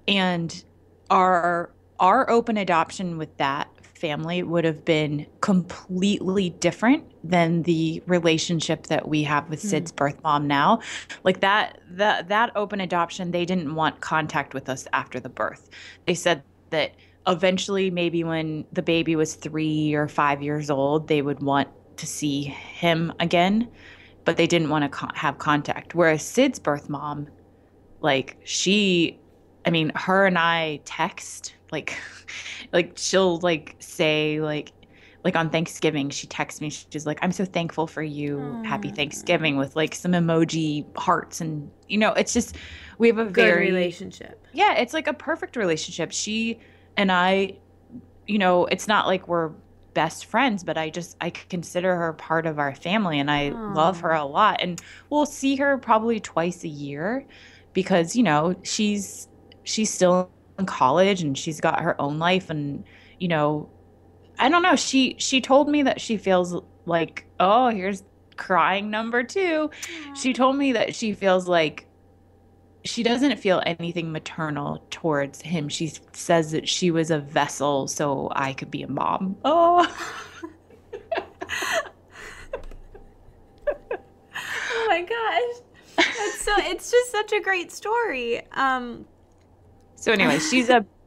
And our open adoption with that family would have been completely different than the relationship that we have with Hmm. Sid's birth mom now. Like that open adoption, they didn't want contact with us after the birth. They said that eventually, maybe when the baby was 3 or 5 years old, they would want to see him again, but they didn't want to have contact. Whereas Sid's birth mom, like her and I text, like, like she'll like say like on Thanksgiving, she texts me. She's like, "I'm so thankful for you. Happy Hmm. Thanksgiving," with like some emoji hearts, and it's just we have a Good very relationship. yeah, it's like a perfect relationship. She and I, it's not like we're best friends, but I consider her part of our family and I love her Oh. a lot. And we'll see her probably twice a year because, she's still in college and she's got her own life and, I don't know. She told me that she feels like, oh, here's crying number two. She told me that she feels like she doesn't feel anything maternal towards him. She says that she was a vessel so I could be a mom. Oh, Oh my gosh. It's just such a great story. so anyway,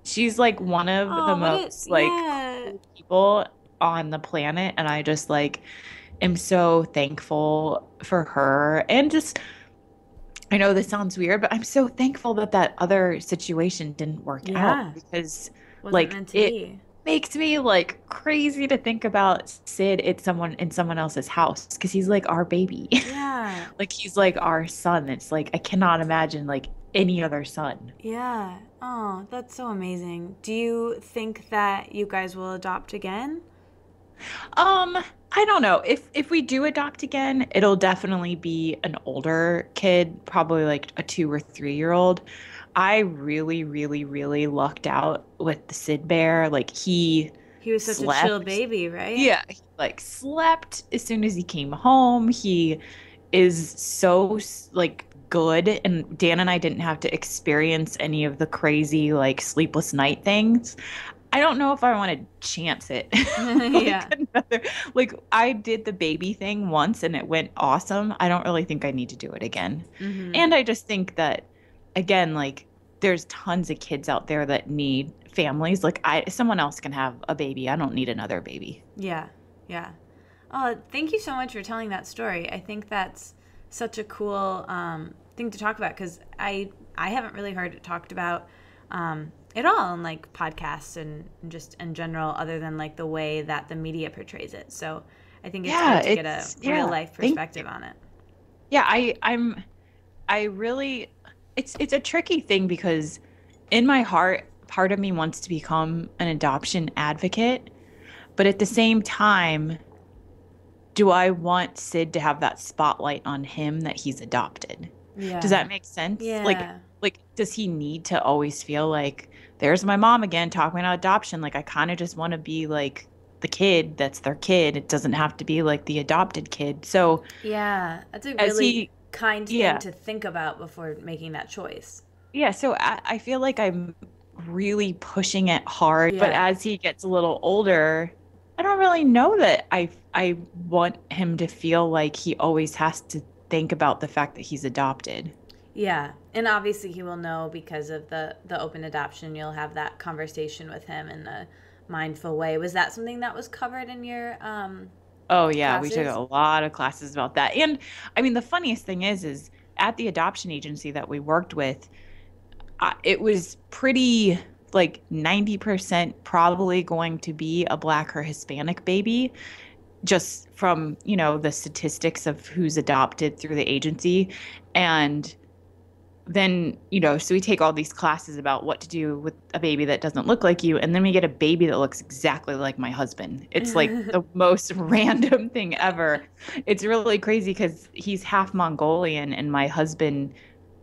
she's like one of the Oh, most like yeah. cool people on the planet, and I just like am so thankful for her. And just I know this sounds weird, but I'm so thankful that that other situation didn't work out Yeah. because Wasn't like meant to it be. makes me like crazy to think about Sid at someone in someone else's house because he's like our baby. Yeah. Like he's like our son. It's like I cannot imagine like any other son. Yeah. Oh, that's so amazing. Do you think that you guys will adopt again? I don't know. If we do adopt again, it'll definitely be an older kid, probably like a 2 or 3 year old. I really, really, really lucked out with the Sid Bear. Like he He was such a chill slept. baby, right? Yeah, he like slept as soon as he came home. He is so like good, and Dan and I didn't have to experience any of the crazy like sleepless night things. I don't know if I want to chance it. Like Yeah. another, like I did the baby thing once and it went awesome. I don't really think I need to do it again. Mm-hmm. And I just think that again, like there's tons of kids out there that need families. Like someone else can have a baby. I don't need another baby. Yeah. Yeah. Oh, thank you so much for telling that story. I think that's such a cool thing to talk about because I haven't really heard it talked about at all in like podcasts and just in general, other than like the way that the media portrays it. So I think it's Yeah, good to get a real life thank you. perspective on it. Yeah, I really it's a tricky thing because in my heart, part of me wants to become an adoption advocate, but at the same time, do I want Sid to have that spotlight on him that he's adopted? Does Yeah. that make sense? Yeah. Like does he need to always feel like there's my mom again talking about adoption? Like I kind of just want to be like the kid that's their kid. It doesn't have to be like the adopted kid. So Yeah. That's a as really he kind thing yeah. to think about before making that choice. Yeah, so I feel like I'm really pushing it hard, but Yeah. as he gets a little older, I don't really know that I want him to feel like he always has to think about the fact that he's adopted. Yeah, and obviously he will know because of the open adoption. You'll have that conversation with him in a mindful way. Was that something that was covered in your Oh yeah, we took classes? a lot of classes about that. And I mean, the funniest thing is at the adoption agency that we worked with, it was pretty like 90% probably going to be a Black or Hispanic baby, just from, the statistics of who's adopted through the agency. And then, so we take all these classes about what to do with a baby that doesn't look like you. And then we get a baby that looks exactly like my husband. It's like the most random thing ever. It's really crazy because he's half Mongolian, and my husband,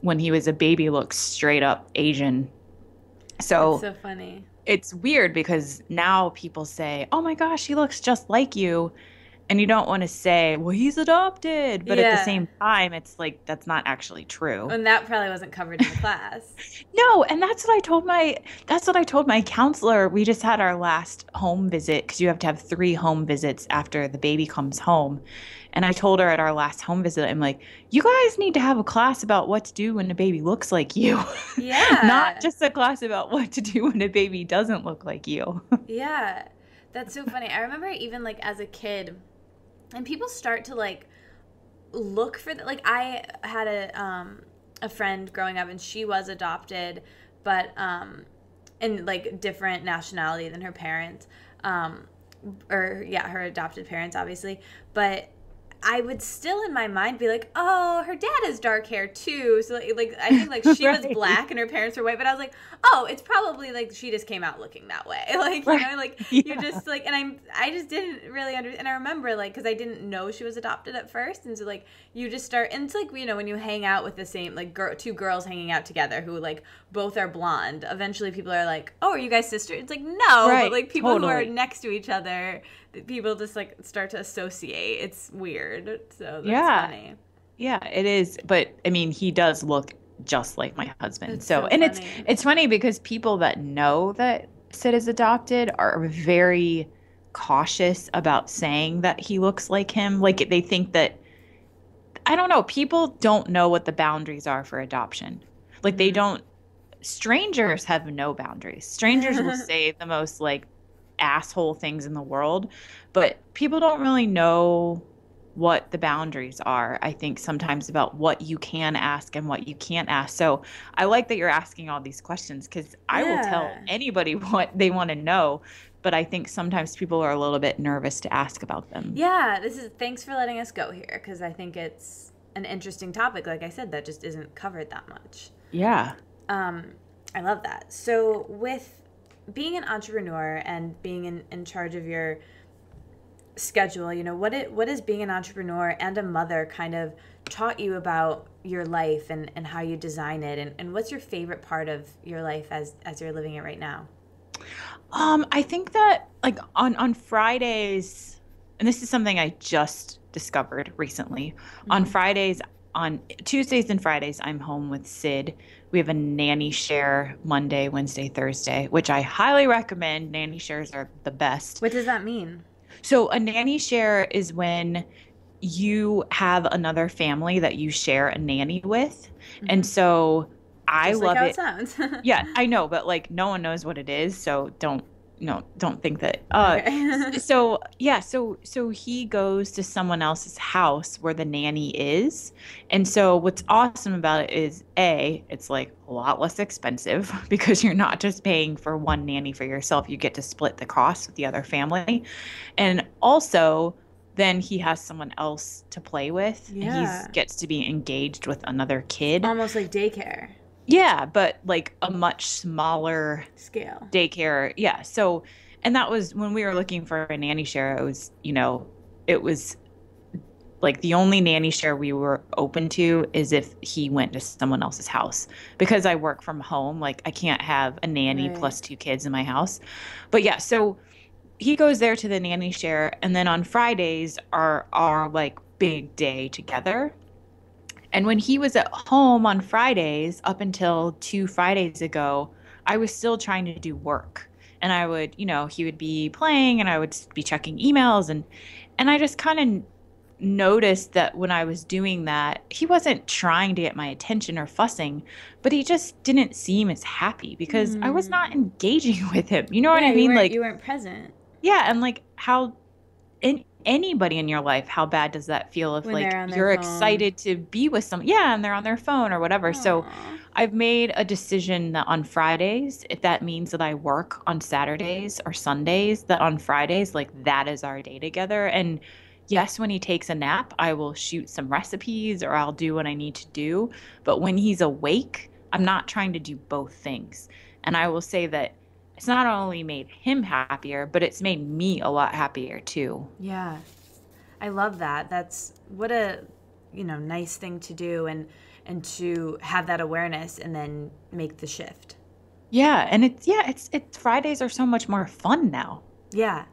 when he was a baby, looks straight up Asian. That's So so funny. it's weird because now people say, oh my gosh, he looks just like you. And you don't want to say, well, he's adopted. But at the Yeah. same time, it's like, that's not actually true. And that probably wasn't covered in the class. No, and that's what I told my counselor. We just had our last home visit because you have to have 3 home visits after the baby comes home. And I told her at our last home visit, I'm like, you guys need to have a class about what to do when a baby looks like you. Not Yeah. just a class about what to do when a baby doesn't look like you. Yeah. That's so funny. I remember even like as a kid, and people start to like look for the, like I had a friend growing up and she was adopted, but in like different nationality than her parents, or yeah, her adopted parents obviously, but I would still in my mind be like, oh, her dad has dark hair too. So like I think like she was Right. black and her parents were white, but I was like, oh, it's probably like she just came out looking that way. Like, you Right. know, like you Yeah. just like, and I just didn't really understand. And I remember like, cause I didn't know she was adopted at first. And so like you just start, and it's like, when you hang out with the same, like two girls hanging out together who like both are blonde, eventually people are like, oh, are you guys sisters? It's like, no, Right. but like people who are Totally. next to each other, people just like start to associate. It's weird. So that's Yeah. funny. Yeah, it is. But I mean, he does look just like my husband. It's So, so and it's funny. it's funny because people that know that Sid is adopted are very cautious about saying that he looks like him. Like they think that, I don't know, people don't know what the boundaries are for adoption. Like they don't, strangers have no boundaries. Strangers will say the most like asshole things in the world, but people don't really know what the boundaries are, I think, sometimes about what you can ask and what you can't ask. So I like that you're asking all these questions because I will tell Yeah. anybody what they want to know, but I think sometimes people are a little bit nervous to ask about them. Yeah, thanks for letting us go here because I think it's an interesting topic. Like I said, that just isn't covered that much. Yeah. I love that. So with being an entrepreneur and being in charge of your schedule, what is being an entrepreneur and a mother kind of taught you about your life and how you design it, and what's your favorite part of your life as you're living it right now? I think that like on Fridays, and this is something I just discovered recently. On Fridays, on Tuesdays and Fridays, I'm home with Sid. We have a nanny share Monday, Wednesday, Thursday, which I highly recommend. Nanny shares are the best. What does that mean? So a nanny share is when you have another family that you share a nanny with. And so I Just like love how it. it sounds. Yeah, I know, but like no one knows what it is, so don't think that. Okay. So he goes to someone else's house where the nanny is, and so what's awesome about it is it's like a lot less expensive because you're not just paying for one nanny for yourself. You get to split the cost with the other family, and also then he has someone else to play with, and Yeah. he gets to be engaged with another kid. Almost like daycare Yeah, but like a much smaller scale. daycare. Yeah. So, and that was when we were looking for a nanny share, it was like the only nanny share we were open to is if he went to someone else's house because I work from home. Like I can't have a nanny Right. plus 2 kids in my house. But yeah, so he goes there to the nanny share. And then on Fridays are our like big day together. And when he was at home on Fridays, up until 2 Fridays ago, I was still trying to do work. And I would, he would be playing and I would be checking emails. And I just kind of noticed that when I was doing that, he wasn't trying to get my attention or fussing, but he just didn't seem as happy because I was not engaging with him. You know what I mean? You Like, weren't present. yeah. And like how, and anybody in your life, how bad does that feel if When they're like on their you're phone. excited to be with someone, yeah, and they're on their phone or whatever. So Aw. I've made a decision that on Fridays, if that means that I work on Saturdays or Sundays, that on Fridays, like that is our day together. And yes, when he takes a nap, I will shoot some recipes or I'll do what I need to do. But when he's awake, I'm not trying to do both things. And I will say that it's not only made him happier, but it's made me a lot happier too. Yeah. I love that. That's what a, nice thing to do, and to have that awareness and then make the shift. Yeah, and it's Fridays are so much more fun now. Yeah.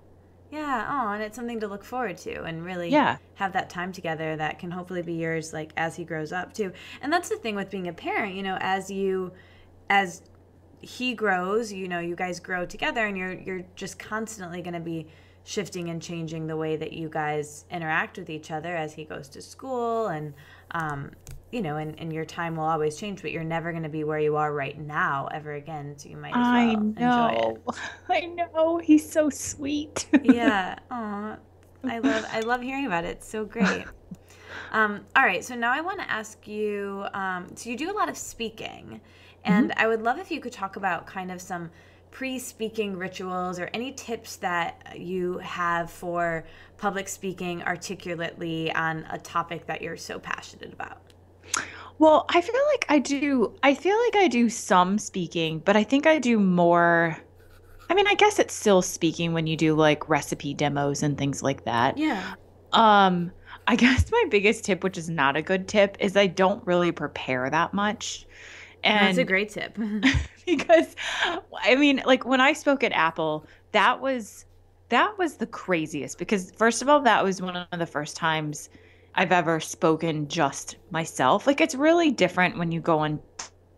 Yeah. Oh, and it's something to look forward to and really Yeah. have that time together that can hopefully be yours, like, as he grows up too. And that's the thing with being a parent, as he grows, you guys grow together, and you're just constantly going to be shifting and changing the way that you guys interact with each other as he goes to school, and and your time will always change, but you're never going to be where you are right now ever again, so you might as I well enjoy it. know. I know. He's so sweet. Yeah. Aw. I love hearing about it. It's so great. All right, so now I want to ask you, so you do a lot of speaking, and I would love if you could talk about kind of some pre-speaking rituals or any tips that you have for public speaking articulately on a topic that you're so passionate about. Well, I feel like I do some speaking, but I think I do more. I mean, I guess it's still speaking when you do like recipe demos and things like that. Yeah. Um, I guess my biggest tip, which is not a good tip, is I don't really prepare that much. That's a And great tip. because I mean, like when I spoke at Apple, that was the craziest because first of all, that was one of the first times I've ever spoken just myself. Like it's really different when you go on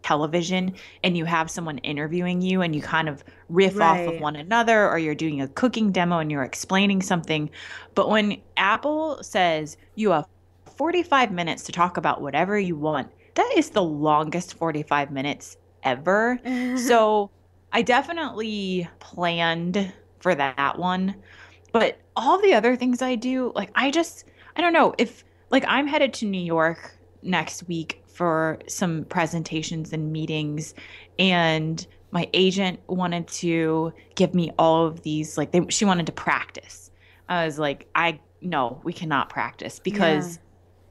television and you have someone interviewing you and you kind of riff off of Right. one another or you're doing a cooking demo and you're explaining something. But when Apple says you have 45 minutes to talk about whatever you want, that is the longest 45 minutes ever. So I definitely planned for that one. But all the other things I do, like I don't know if like I'm headed to New York next week for some presentations and meetings, and my agent wanted to give me all of these she wanted to practice. I was like, I no, we cannot practice Yeah. because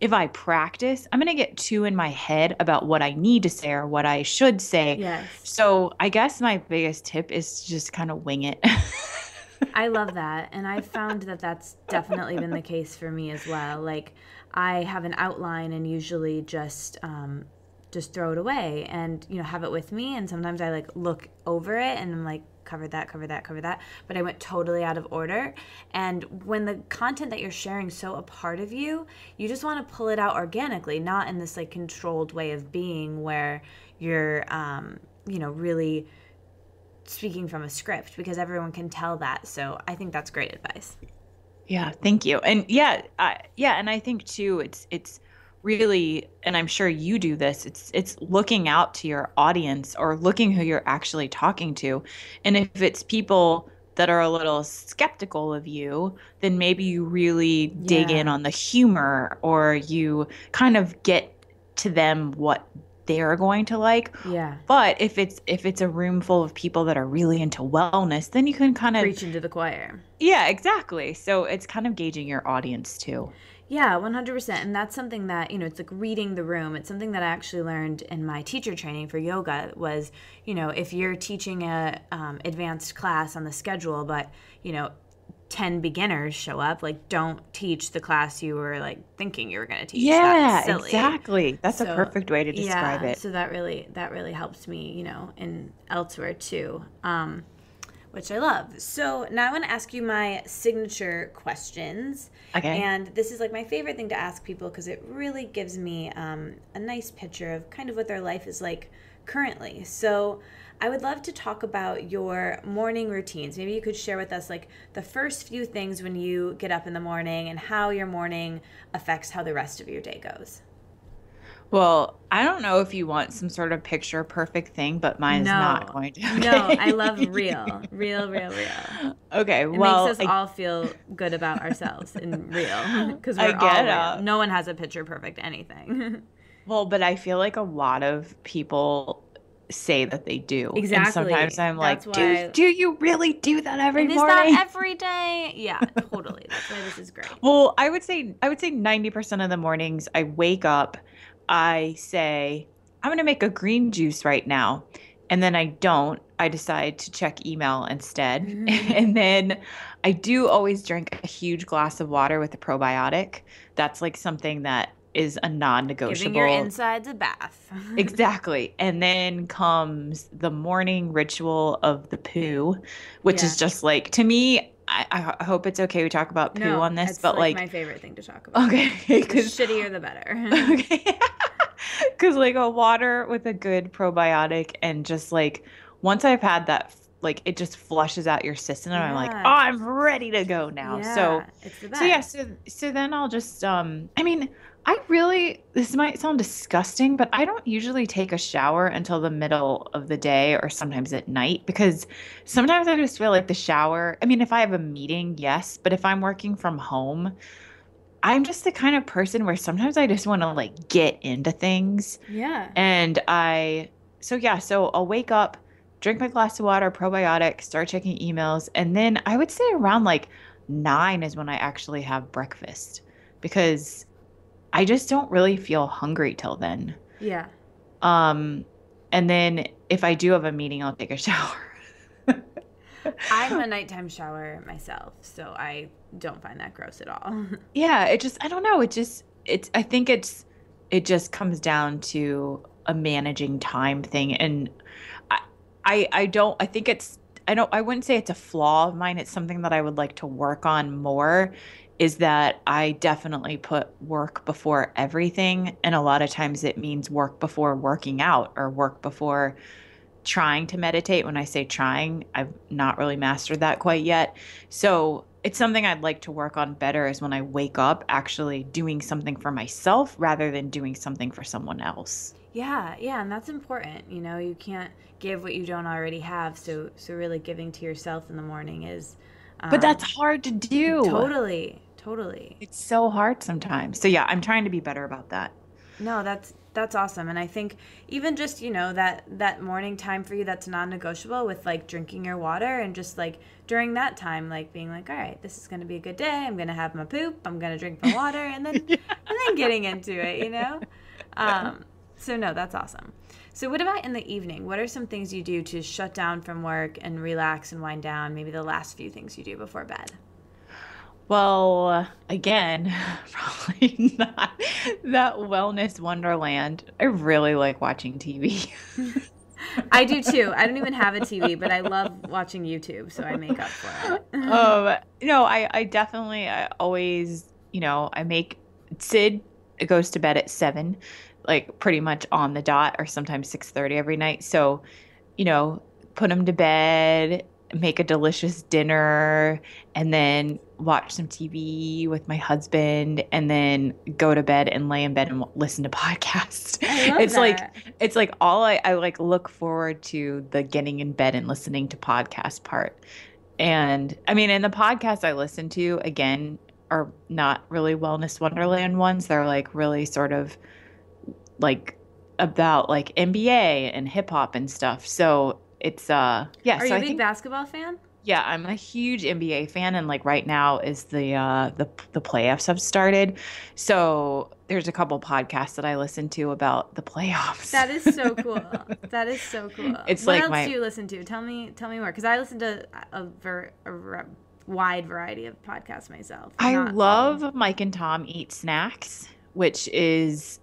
if I practice, I'm going to get too in my head about what I need to say or what I should say. Yes. So I guess my biggest tip is to just kind of wing it. I love that. And I found that that's definitely been the case for me as well. Like, I have an outline and usually just throw it away and, have it with me. And sometimes I like look over it and I'm like, cover that, cover that, cover that. But I went totally out of order. And when the content that you're sharing is so a part of you, you just want to pull it out organically, not in this like controlled way of being where you're, really speaking from a script, because everyone can tell that. So I think that's great advice. Yeah, thank you. And and I think too it's really, and I'm sure you do this, it's looking out to your audience or looking who you're actually talking to. And if it's people that are a little skeptical of you, then maybe you really dig in Yeah. on the humor or you kind of get to them what they're going to like. Yeah. But if it's a room full of people that are really into wellness, then you can kind of Preaching to the choir. yeah, exactly. So it's kind of gauging your audience too. Yeah, 100%. And that's something that, it's like reading the room. It's something that I actually learned in my teacher training for yoga was, if you're teaching a advanced class on the schedule, but, 10 beginners show up, like, don't teach the class you were like thinking you were going to teach. Yeah, That's silly. exactly. That's a So, perfect way to describe yeah, it. so that really helps me, in elsewhere too. Which I love. So now I want to ask you my signature questions. Okay. And this is like my favorite thing to ask people because it really gives me a nice picture of kind of what their life is like currently. So I would love to talk about your morning routines. Maybe you could share with us like the first few things when you get up in the morning and how your morning affects how the rest of your day goes. Well, I don't know if you want some sort of picture perfect thing, but mine is not No, going to. no, I love Okay. real, real, real, real. Okay. It makes Well, us all feel good about ourselves in real because I we're all get real. No one has a picture perfect anything. well, but I feel like a lot of people say that they do. And sometimes Exactly. I'm That's like, why. do you really do that every And is that morning? every day? Yeah, totally. That's why this is great. Well, I would say 90% of the mornings I wake up, I say, I'm gonna make a green juice right now. And then I don't. I decide to check email instead. And then I do always drink a huge glass of water with a probiotic. That's like something that is a Giving your non-negotiable. insides a bath. Exactly. And then comes the morning ritual of the poo, which is Yeah. just like, to me, I hope it's okay we talk about poo No, on this, it's but like my like, favorite thing to talk about. okay, The because shittier the better. okay, because like a water with a good probiotic and just like once I've had that, like it just flushes out your system, and I'm like, oh, Yeah. I'm ready to go now. So, Yeah, it's the so yeah, best. so then I'll just I mean, I really, this might sound disgusting, but I don't usually take a shower until the middle of the day or sometimes at night because sometimes I just feel like the shower, I mean, if I have a meeting, yes, but if I'm working from home, I'm just the kind of person where sometimes I just want to like get into things. Yeah. And so yeah, so I'll wake up, drink my glass of water, probiotic, start checking emails. And then I would say around like 9 is when I actually have breakfast because I just don't really feel hungry till then. Yeah. Um, and then if I do have a meeting, I'll take a shower. I'm a nighttime shower myself, so I don't find that gross at all. Yeah, it just, I don't know. I think it just comes down to a managing time thing. And I, I don't, I think it's, I wouldn't say it's a flaw of mine. It's something that I would like to work on more is that I definitely put work before everything. And a lot of times it means work before working out or work before trying to meditate. When I say trying, I've not really mastered that quite yet. So it's something I'd like to work on better is when I wake up actually doing something for myself rather than doing something for someone else. Yeah, yeah, and that's important. You know, you can't give what you don't already have. So really giving to yourself in the morning is But that's um hard to do. totally, totally. It's so hard sometimes. So yeah, I'm trying to be better about that. No, that's awesome. And I think even just, you know, that morning time for you that's non-negotiable with like drinking your water and just like during that time like being like, all right, this is going to be a good day. I'm going to have my poop. I'm going to drink my water Yeah. and then getting into it, you know? So no, that's awesome. So what about in the evening? What are some things you do to shut down from work and relax and wind down? Maybe the last few things you do before bed. Well, again, probably not that wellness wonderland. I really like watching TV. I do too. I don't even have a TV, but I love watching YouTube, so I make up for it. No, I definitely, I always, I make Sid goes to bed at 7, like pretty much on the dot, or sometimes 6:30 every night. So, put him to bed, make a delicious dinner, and then watch some TV with my husband, and then go to bed and lay in bed and listen to podcasts. I love It's like that. it's like all I like look forward to the getting in bed and listening to podcast part. And I mean, and the podcasts I listen to again are not really wellness wonderland ones. They're like really sort of like about like NBA and hip hop and stuff. So it's yeah, Are so you a I big think basketball fan? yeah, I'm a huge NBA fan, and like right now is the playoffs have started. So there's a couple podcasts that I listen to about the playoffs. That is so cool. That is so cool. It's What like else do my you listen to? Tell me more, because I listen to wide variety of podcasts myself. I Not all. love Mike and Tom Eat Snacks, which is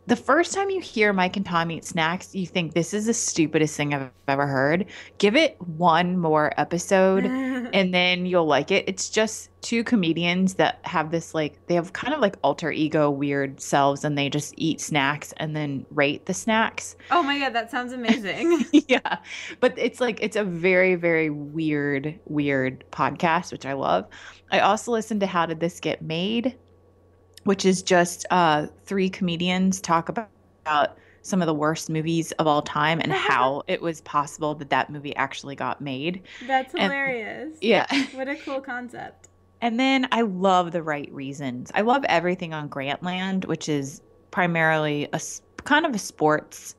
the first time you hear Mike and Tom Eat Snacks, you think this is the stupidest thing I've ever heard. Give it one more episode and then you'll like it. It's just two comedians that have this like, they have kind of like alter ego weird selves, and they just eat snacks and then rate the snacks. Oh my God, that sounds amazing. Yeah. But it's like, it's a very, very weird podcast, which I love. I also listen to How Did This Get Made, which is just 3 comedians talk about about some of the worst movies of all time and how it was possible that that movie actually got made. That's And hilarious. yeah. What a cool concept. And then I love The Right Reasons. I love everything on Grantland, which is primarily kind of a sports.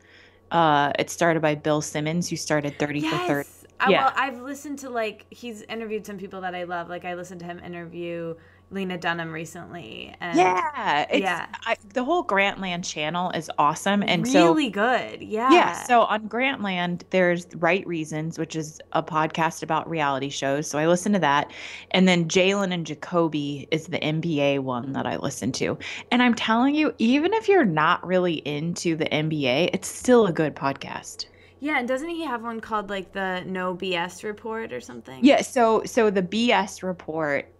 It's started by Bill Simmons, who started 30 for 30. Yes. Yeah. Well, I've listened to, like, he's interviewed some people that I love. Like, I listened to him interview Lena Dunham recently. And Yeah. yeah, The whole Grantland channel is awesome. And really good. yeah, Yeah. so on Grantland, there's Right Reasons, which is a podcast about reality shows. So I listen to that. And then Jalen and Jacoby is the NBA one that I listen to. And I'm telling you, even if you're not really into the NBA, it's still a good podcast. Yeah, and doesn't he have one called, like, the No BS Report or something? Yeah, so the BS report,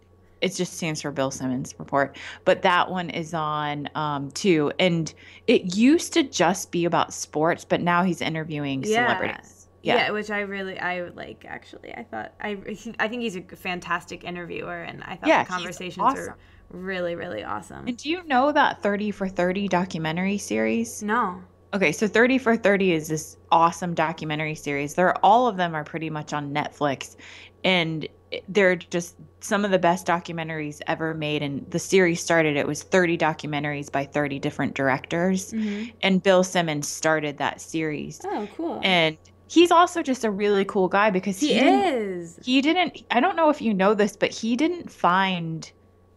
it just stands for Bill Simmons report, but that one is on too. And it used to just be about sports, but now he's interviewing celebrities. Yeah, which I like, actually. I think he's a fantastic interviewer, and I thought the conversations are really, really awesome. And do you know that 30 for 30 documentary series? No. Okay, so 30 for 30 is this awesome documentary series. All of them are pretty much on Netflix, and they're just some of the best documentaries ever made. And the series started, it was 30 documentaries by 30 different directors. Mm-hmm. And Bill Simmons started that series. Oh, cool. And he's also just a really cool guy because he didn't, I don't know if you know this, but he didn't find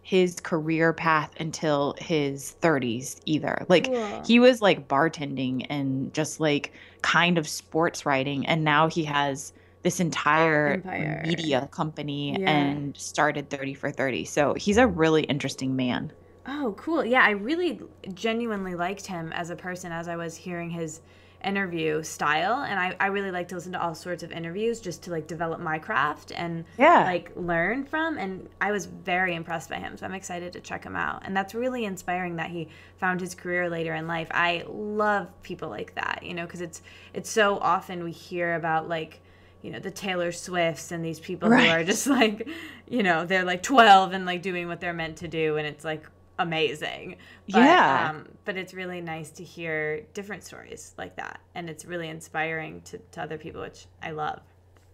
his career path until his 30s either. Like, cool. He was like bartending and just like kind of sports writing, and now he has this entire Empire. Media company and started 30 for 30. So he's a really interesting man. Oh, cool. Yeah, I really genuinely liked him as a person as I was hearing his interview style, and I really like to listen to all sorts of interviews just to, like, develop my craft and like learn from, and I was very impressed by him, so I'm excited to check him out. And that's really inspiring that he found his career later in life. I love people like that, you know, because it's so often we hear about, like, you know, the Taylor Swifts and these people who are just like, you know, they're like 12 and like doing what they're meant to do, and it's like amazing. But, but it's really nice to hear different stories like that, and it's really inspiring to other people, which I love.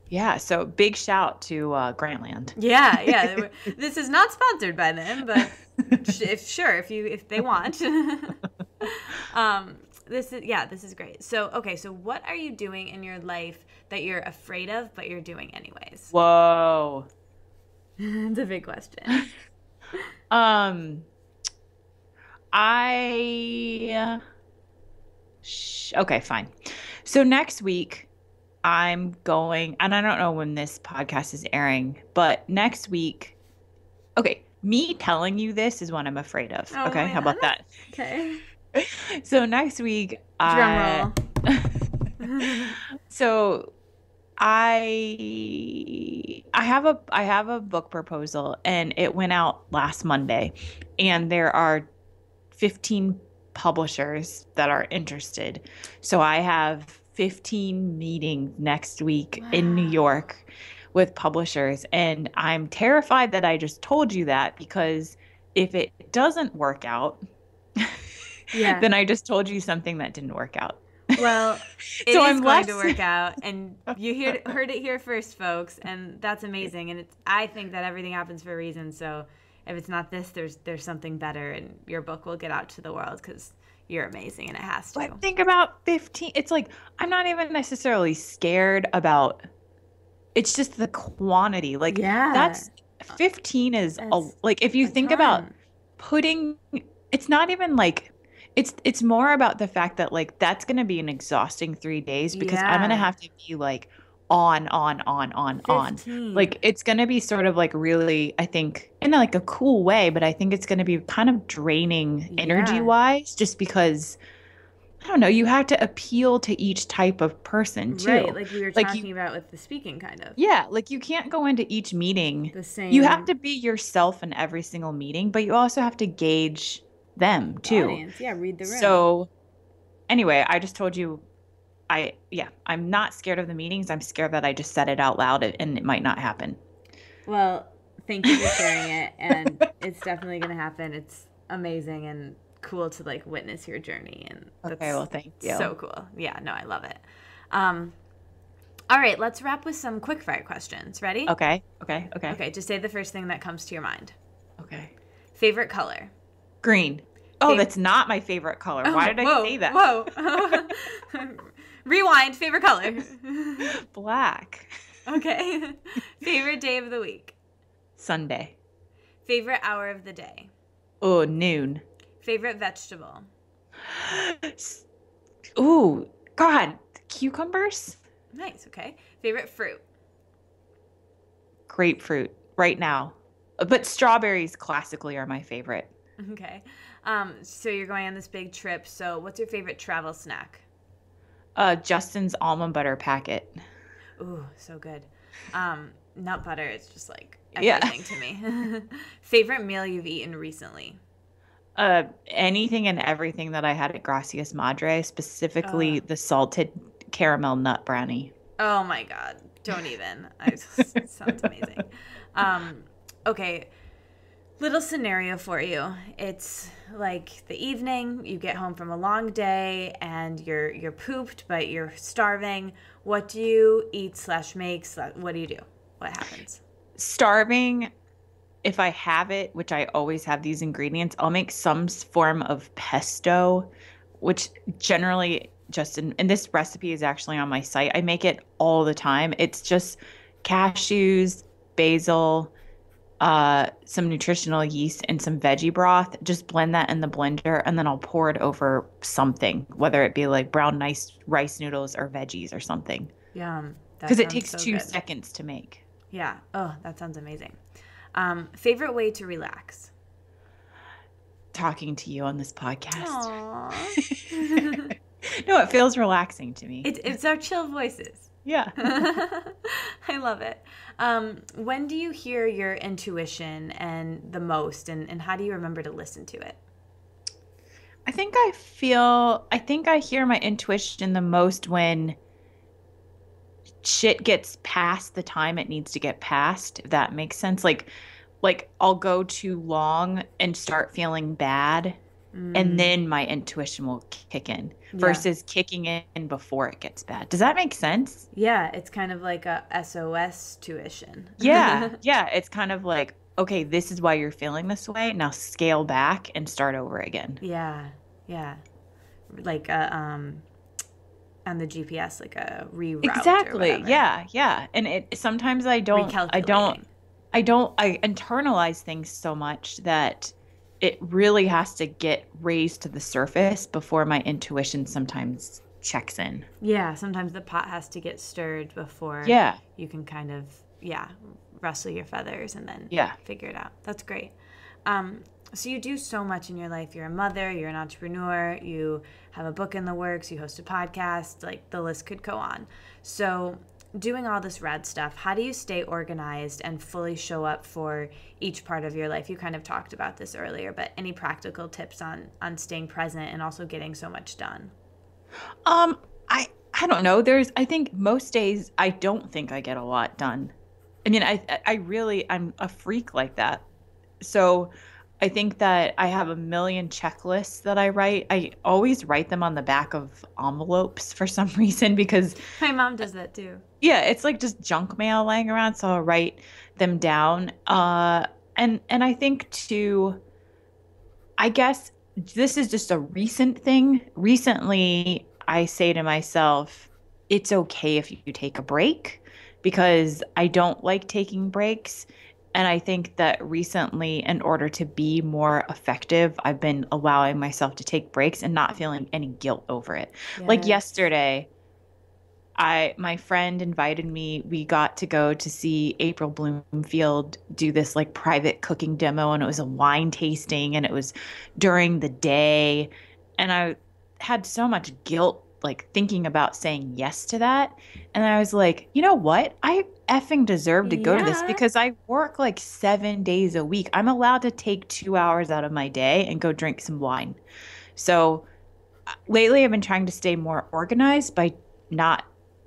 Yeah, so big shout to Grantland. Yeah. This is not sponsored by them, but if they want. This is great. So, okay, so what are you doing in your life that you're afraid of, but you're doing anyways? Whoa. It's a big question. Okay, fine. So next week I'm going, and I don't know when this podcast is airing, but next week, okay, me telling you this is what I'm afraid of. Oh, okay, how about that? Okay. So next week, drum roll. So I have a book proposal, and it went out last Monday, and there are 15 publishers that are interested. So I have 15 meetings next week in New York with publishers, and I'm terrified that I just told you that, because if it doesn't work out, then I just told you something that didn't work out. Well, it is going to work out, and you heard it here first, folks, and that's amazing. And I think that everything happens for a reason, so if it's not this, there's something better, and your book will get out to the world because you're amazing, and it has to. But think about 15. It's like, I'm not even necessarily scared about, it's just the quantity. Like, that's 15 is like, if you think about putting, it's not even like, it's more about the fact that, like, that's going to be an exhausting 3 days, because I'm going to have to be like on. Like, it's going to be sort of like really, I think, in like a cool way, but I think it's going to be kind of draining energy wise, just because, I don't know, you have to appeal to each type of person too. Right, like we were talking about with the speaking, kind of. Yeah, like you can't go into each meeting the same. You have to be yourself in every single meeting, but you also have to gauge them too. Audience. Yeah, read the room. So anyway, I just told you, I'm not scared of the meetings. I'm scared that I just said it out loud and it might not happen. Well, thank you for sharing it, and it's definitely going to happen. It's amazing, and cool to like witness your journey, and that's Okay, well, thank you. so cool. Yeah, no, I love it. All right, let's wrap with some quick fire questions. Ready? Okay. Okay, just say the first thing that comes to your mind. Okay. Favorite color? Green. Oh, that's not my favorite color. Why did I say that? Whoa. Rewind. Favorite color? Black. Okay. Favorite day of the week? Sunday. Favorite hour of the day? Oh, noon. Favorite vegetable? Ooh, God. Cucumbers? Nice, okay. Favorite fruit? Grapefruit right now. But strawberries classically are my favorite. Okay. So you're going on this big trip. So what's your favorite travel snack? Justin's almond butter packet. Ooh, so good. Nut butter is just like everything to me. Favorite meal you've eaten recently? Anything and everything that I had at Gracias Madre, specifically the salted caramel nut brownie. Oh my God. Don't even. It sounds amazing. Okay. Little scenario for you. It's like the evening, you get home from a long day and you're pooped, but you're starving. What do you eat / make? What do you do? What happens? Starving, if I have it, which I always have these ingredients, I'll make some form of pesto, which generally Justin, and this recipe is actually on my site. I make it all the time. It's just cashews, basil, some nutritional yeast, and some veggie broth. Just blend that in the blender, and then I'll pour it over something, whether it be like brown nice rice noodles or veggies or something. Yum. Because it takes 2 seconds to make. Yeah. Oh, that sounds amazing. Favorite way to relax? Talking to you on this podcast. Aww. No, it feels relaxing to me. It's our chill voices. Yeah. I love it. When do you hear your intuition and the most, and how do you remember to listen to it? I think I hear my intuition the most when shit gets past the time it needs to get past, if that makes sense. Like I'll go too long and start feeling bad, and then my intuition will kick in versus kicking in before it gets bad. Does that make sense? Yeah, it's kind of like a SOS tuition. Yeah. It's kind of like, okay, this is why you're feeling this way. Now scale back and start over again. Yeah. Like on the GPS, like a reroute. Exactly. Or Yeah. And sometimes I internalize things so much that it really has to get raised to the surface before my intuition sometimes checks in. Yeah, sometimes the pot has to get stirred before you can kind of, rustle your feathers and then figure it out. That's great. So you do so much in your life. You're a mother, you're an entrepreneur, you have a book in the works, you host a podcast, like the list could go on. So doing all this rad stuff, how do you stay organized and fully show up for each part of your life? You kind of talked about this earlier, but any practical tips on staying present and also getting so much done? I don't know. I think most days I don't think I get a lot done. I mean, I'm a freak like that. So I think that I have a million checklists that I write. I always write them on the back of envelopes for some reason because my mom does that too. Yeah, it's like just junk mail lying around, so I'll write them down. And I think too, I guess this is just a recent thing. Recently, I say to myself, it's okay if you take a break, because I don't like taking breaks. And I think that recently, in order to be more effective, I've been allowing myself to take breaks and not feeling any guilt over it. Yes. Like yesterday, my friend invited me. We got to go to see April Bloomfield do this like private cooking demo, and it was a wine tasting, and it was during the day. And I had so much guilt like thinking about saying yes to that. And I was like, you know what? I effing deserve to go to this because I work like 7 days a week. I'm allowed to take 2 hours out of my day and go drink some wine. So lately I've been trying to stay more organized by not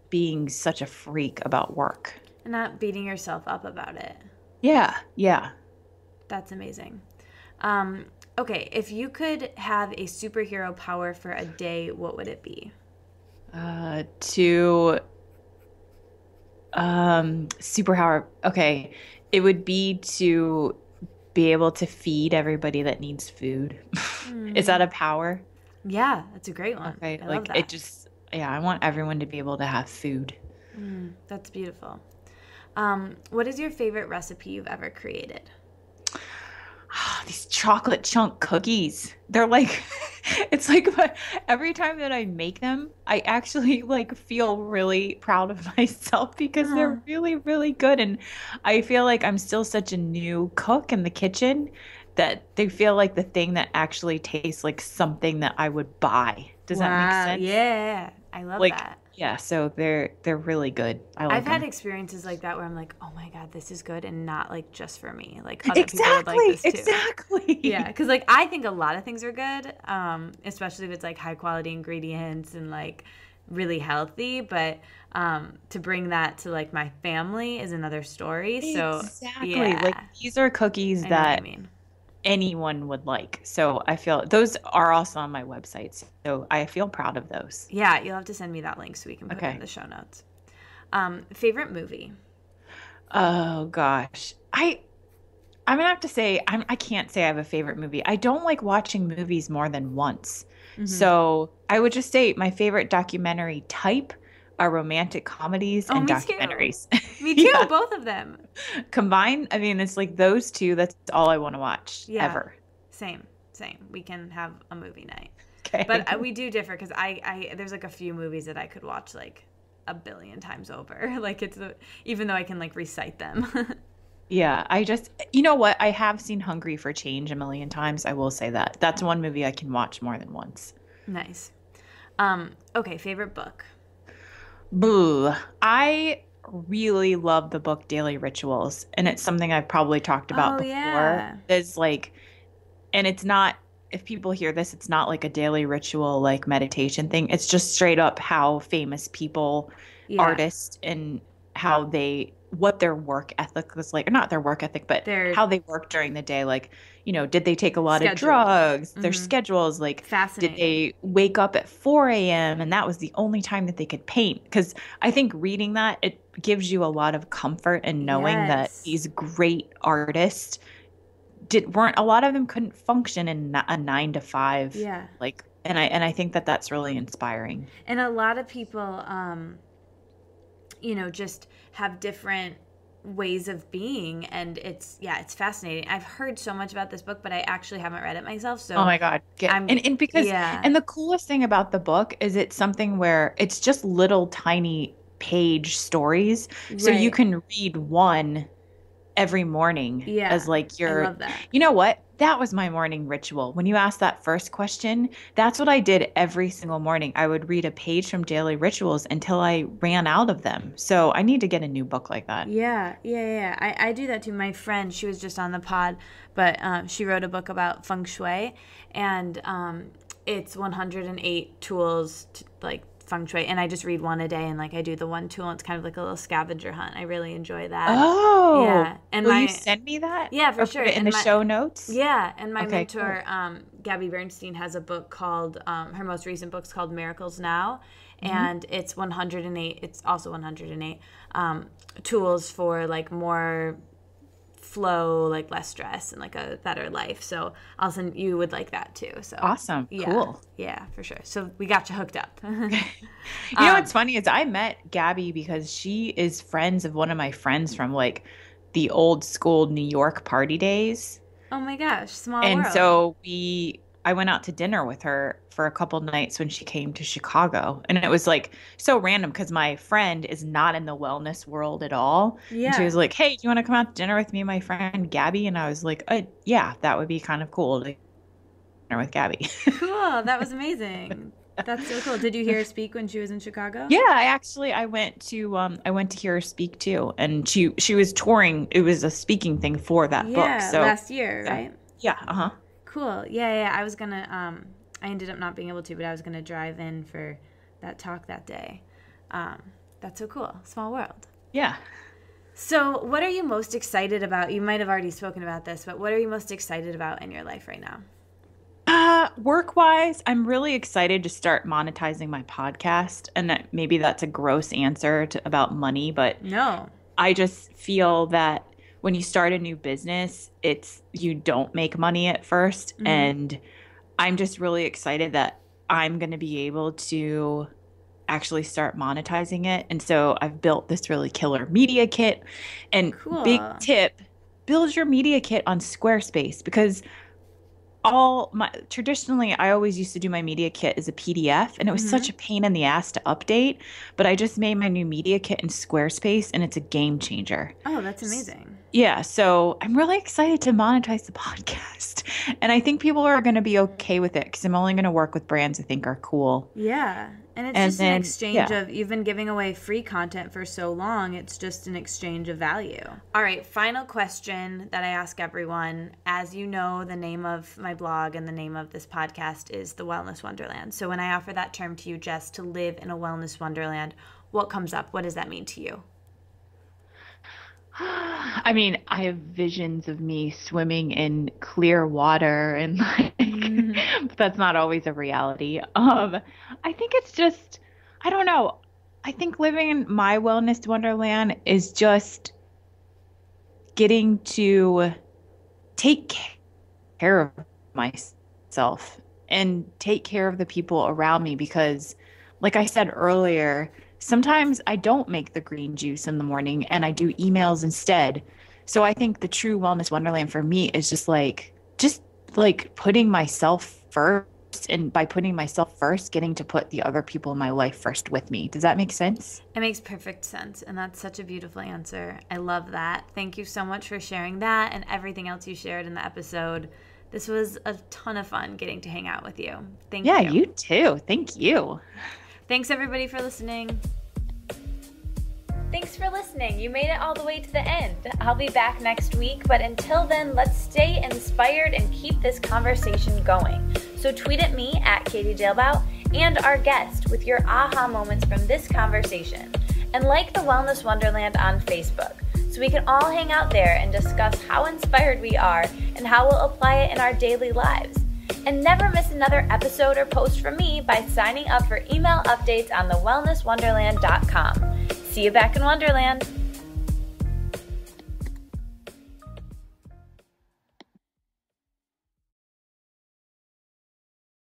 being such a freak about work. And not beating yourself up about it. Yeah. That's amazing. Okay, if you could have a superhero power for a day, what would it be? To superpower. Okay, it would be to be able to feed everybody that needs food. Is that a power? Yeah, that's a great one. Okay, I love like it that. just, yeah, I want everyone to be able to have food. That's beautiful. What is your favorite recipe you've ever created? These chocolate chunk cookies. They're like, it's like every time that I make them, I actually like feel really proud of myself because they're Oh, really, really good. And I feel like I'm still such a new cook in the kitchen that they feel like the thing that actually tastes like something that I would buy. Does that make wow. sense? Yeah, I love Like, that. yeah, so they're really good. I I've like had them. experiences like that where I'm like, oh my God, this is good and not like just for me. Like other people would like Exactly, this too. Yeah, exactly. because like I think a lot of things are good, especially if it's like high quality ingredients and like really healthy. But to bring that to like my family is another story. So Exactly. Like yeah, these are cookies I know what you that mean. anyone would like. So I feel those are also on my website. So I feel proud of those. Yeah, you'll have to send me that link so we can put it in Okay. the show notes. Favorite movie? Oh gosh. I'm gonna have to say I can't say I have a favorite movie. I don't like watching movies more than once. Hmm. So I would just say my favorite documentary type are romantic comedies Oh, and me too. documentaries. Me too. Yeah. Both of them. Combined, I mean, it's like those two, that's all I want to watch Yeah, ever. same, same. We can have a movie night. Okay. But we do differ because there's like a few movies that I could watch like a billion times over. Like even though I can like recite them. Yeah, I just, you know what? I have seen Hungry for Change a million times. I will say that. That's one movie I can watch more than once. Nice. Okay, favorite book. Boo. I really love the book Daily Rituals, and it's something I've probably talked about Oh before. yeah. There's like, and it's not, if people hear this, it's not like a daily ritual, like meditation thing. It's just straight up how famous people, Yeah. artists, and how they, what their work ethic was like, or not their work ethic, but Their how they work during the day. Like, did they take a lot of schedule. drugs? Their Hmm. schedules, like, did Fascinating. they wake up at 4 a.m. and that was the only time that they could paint? Because I think reading that, it gives you a lot of comfort in knowing that Yes. these great artists weren't a lot of them couldn't function in a 9 to 5 Yeah. like, and I think that that's really inspiring. And a lot of people just have different ways of being, and it's fascinating. I've heard so much about this book, but I actually haven't read it myself, Oh so my God. I'm And because yeah. and the coolest thing about the book is it's something where it's just little tiny page stories. So you Right. can read one every morning as Yeah. like I your, love that. you know what? That was my morning ritual. When you asked that first question, that's what I did every single morning. I would read a page from Daily Rituals until I ran out of them. So I need to get a new book like that. Yeah, yeah, yeah. I do that too. My friend, she was just on the pod, but she wrote a book about feng shui, and it's 108 tools to, like feng shui, and I just read one a day, and like I do the one tool, and it's kind of like a little scavenger hunt. I really enjoy that. Oh, Yeah, and will you my send me that yeah, for or sure, put it in and the my show notes? yeah, and my Okay, mentor, cool. Gabby Bernstein, has a book called her most recent book's called Miracles Now, Hmm. and it's 108. It's also 108 tools for like more flow, like less stress, and like a better life. So I'll send you would like that too. So Awesome. yeah, Cool. yeah, for sure. So we got you hooked up. You know what's funny is I met Gabby because she is friends of one of my friends from like the old school New York party days. Oh my gosh, small And world. so I went out to dinner with her for a couple nights when she came to Chicago. And it was like so random because my friend is not in the wellness world at all. And she Yeah, was like, "Hey, do you want to come out to dinner with me and my friend Gabby?" And I was like, yeah, that would be kind of cool to dinner with Gabby." cool. That was amazing. That's so cool. Did you hear her speak when she was in Chicago? Yeah, I went to hear her speak too. And she was touring. It was a speaking thing for that book. Yeah, So, last year, yeah. right? Yeah, uh-huh. Cool. Yeah, yeah. I was gonna. I ended up not being able to, but I was gonna drive in for that talk that day. Um, that's so cool. Small world. Yeah. So what are you most excited about? You might have already spoken about this, but what are you most excited about in your life right now? Work-wise, I'm really excited to start monetizing my podcast. And maybe that's a gross answer about money, but No. I just feel that when you start a new business, you don't make money at first. Mm-hmm. And I'm just really excited that I'm going to be able to actually start monetizing it. And so I've built this really killer media kit. And big tip, build your media kit on Squarespace, because traditionally I always used to do my media kit as a PDF, and it was such a pain in the ass to update, but I just made my new media kit in Squarespace and it's a game changer. Oh, that's amazing. Yeah, so I'm really excited to monetize the podcast. And I think people are going to be okay with it because I'm only going to work with brands I think are cool. Yeah. And it's just an exchange of, you've been giving away free content for so long, it's just an exchange of value. All right, final question that I ask everyone. As you know, the name of my blog and the name of this podcast is The Wellness Wonderland. So when I offer that term to you, Jess, to live in a wellness wonderland, what comes up? What does that mean to you? I mean, I have visions of me swimming in clear water and but that's not always a reality. I think it's just, I don't know. I think living in my wellness wonderland is just getting to take care of myself and take care of the people around me, because like I said earlier, sometimes I don't make the green juice in the morning and I do emails instead. So I think the true wellness wonderland for me is just like putting myself first, and by putting myself first, getting to put the other people in my life first with me. Does that make sense? It makes perfect sense, and that's such a beautiful answer. I love that. Thank you so much for sharing that and everything else you shared in the episode. This was a ton of fun getting to hang out with you. Thank you. Yeah, you too. Thank you. Thanks everybody for listening. Thanks for listening. You made it all the way to the end. I'll be back next week, but until then, let's stay inspired and keep this conversation going. So tweet at me at Katie Dalebout and our guest with your aha moments from this conversation. And like the Wellness Wonderland on Facebook, so we can all hang out there and discuss how inspired we are and how we'll apply it in our daily lives. And never miss another episode or post from me by signing up for email updates on thewellnesswonderland.com. See you back in Wonderland.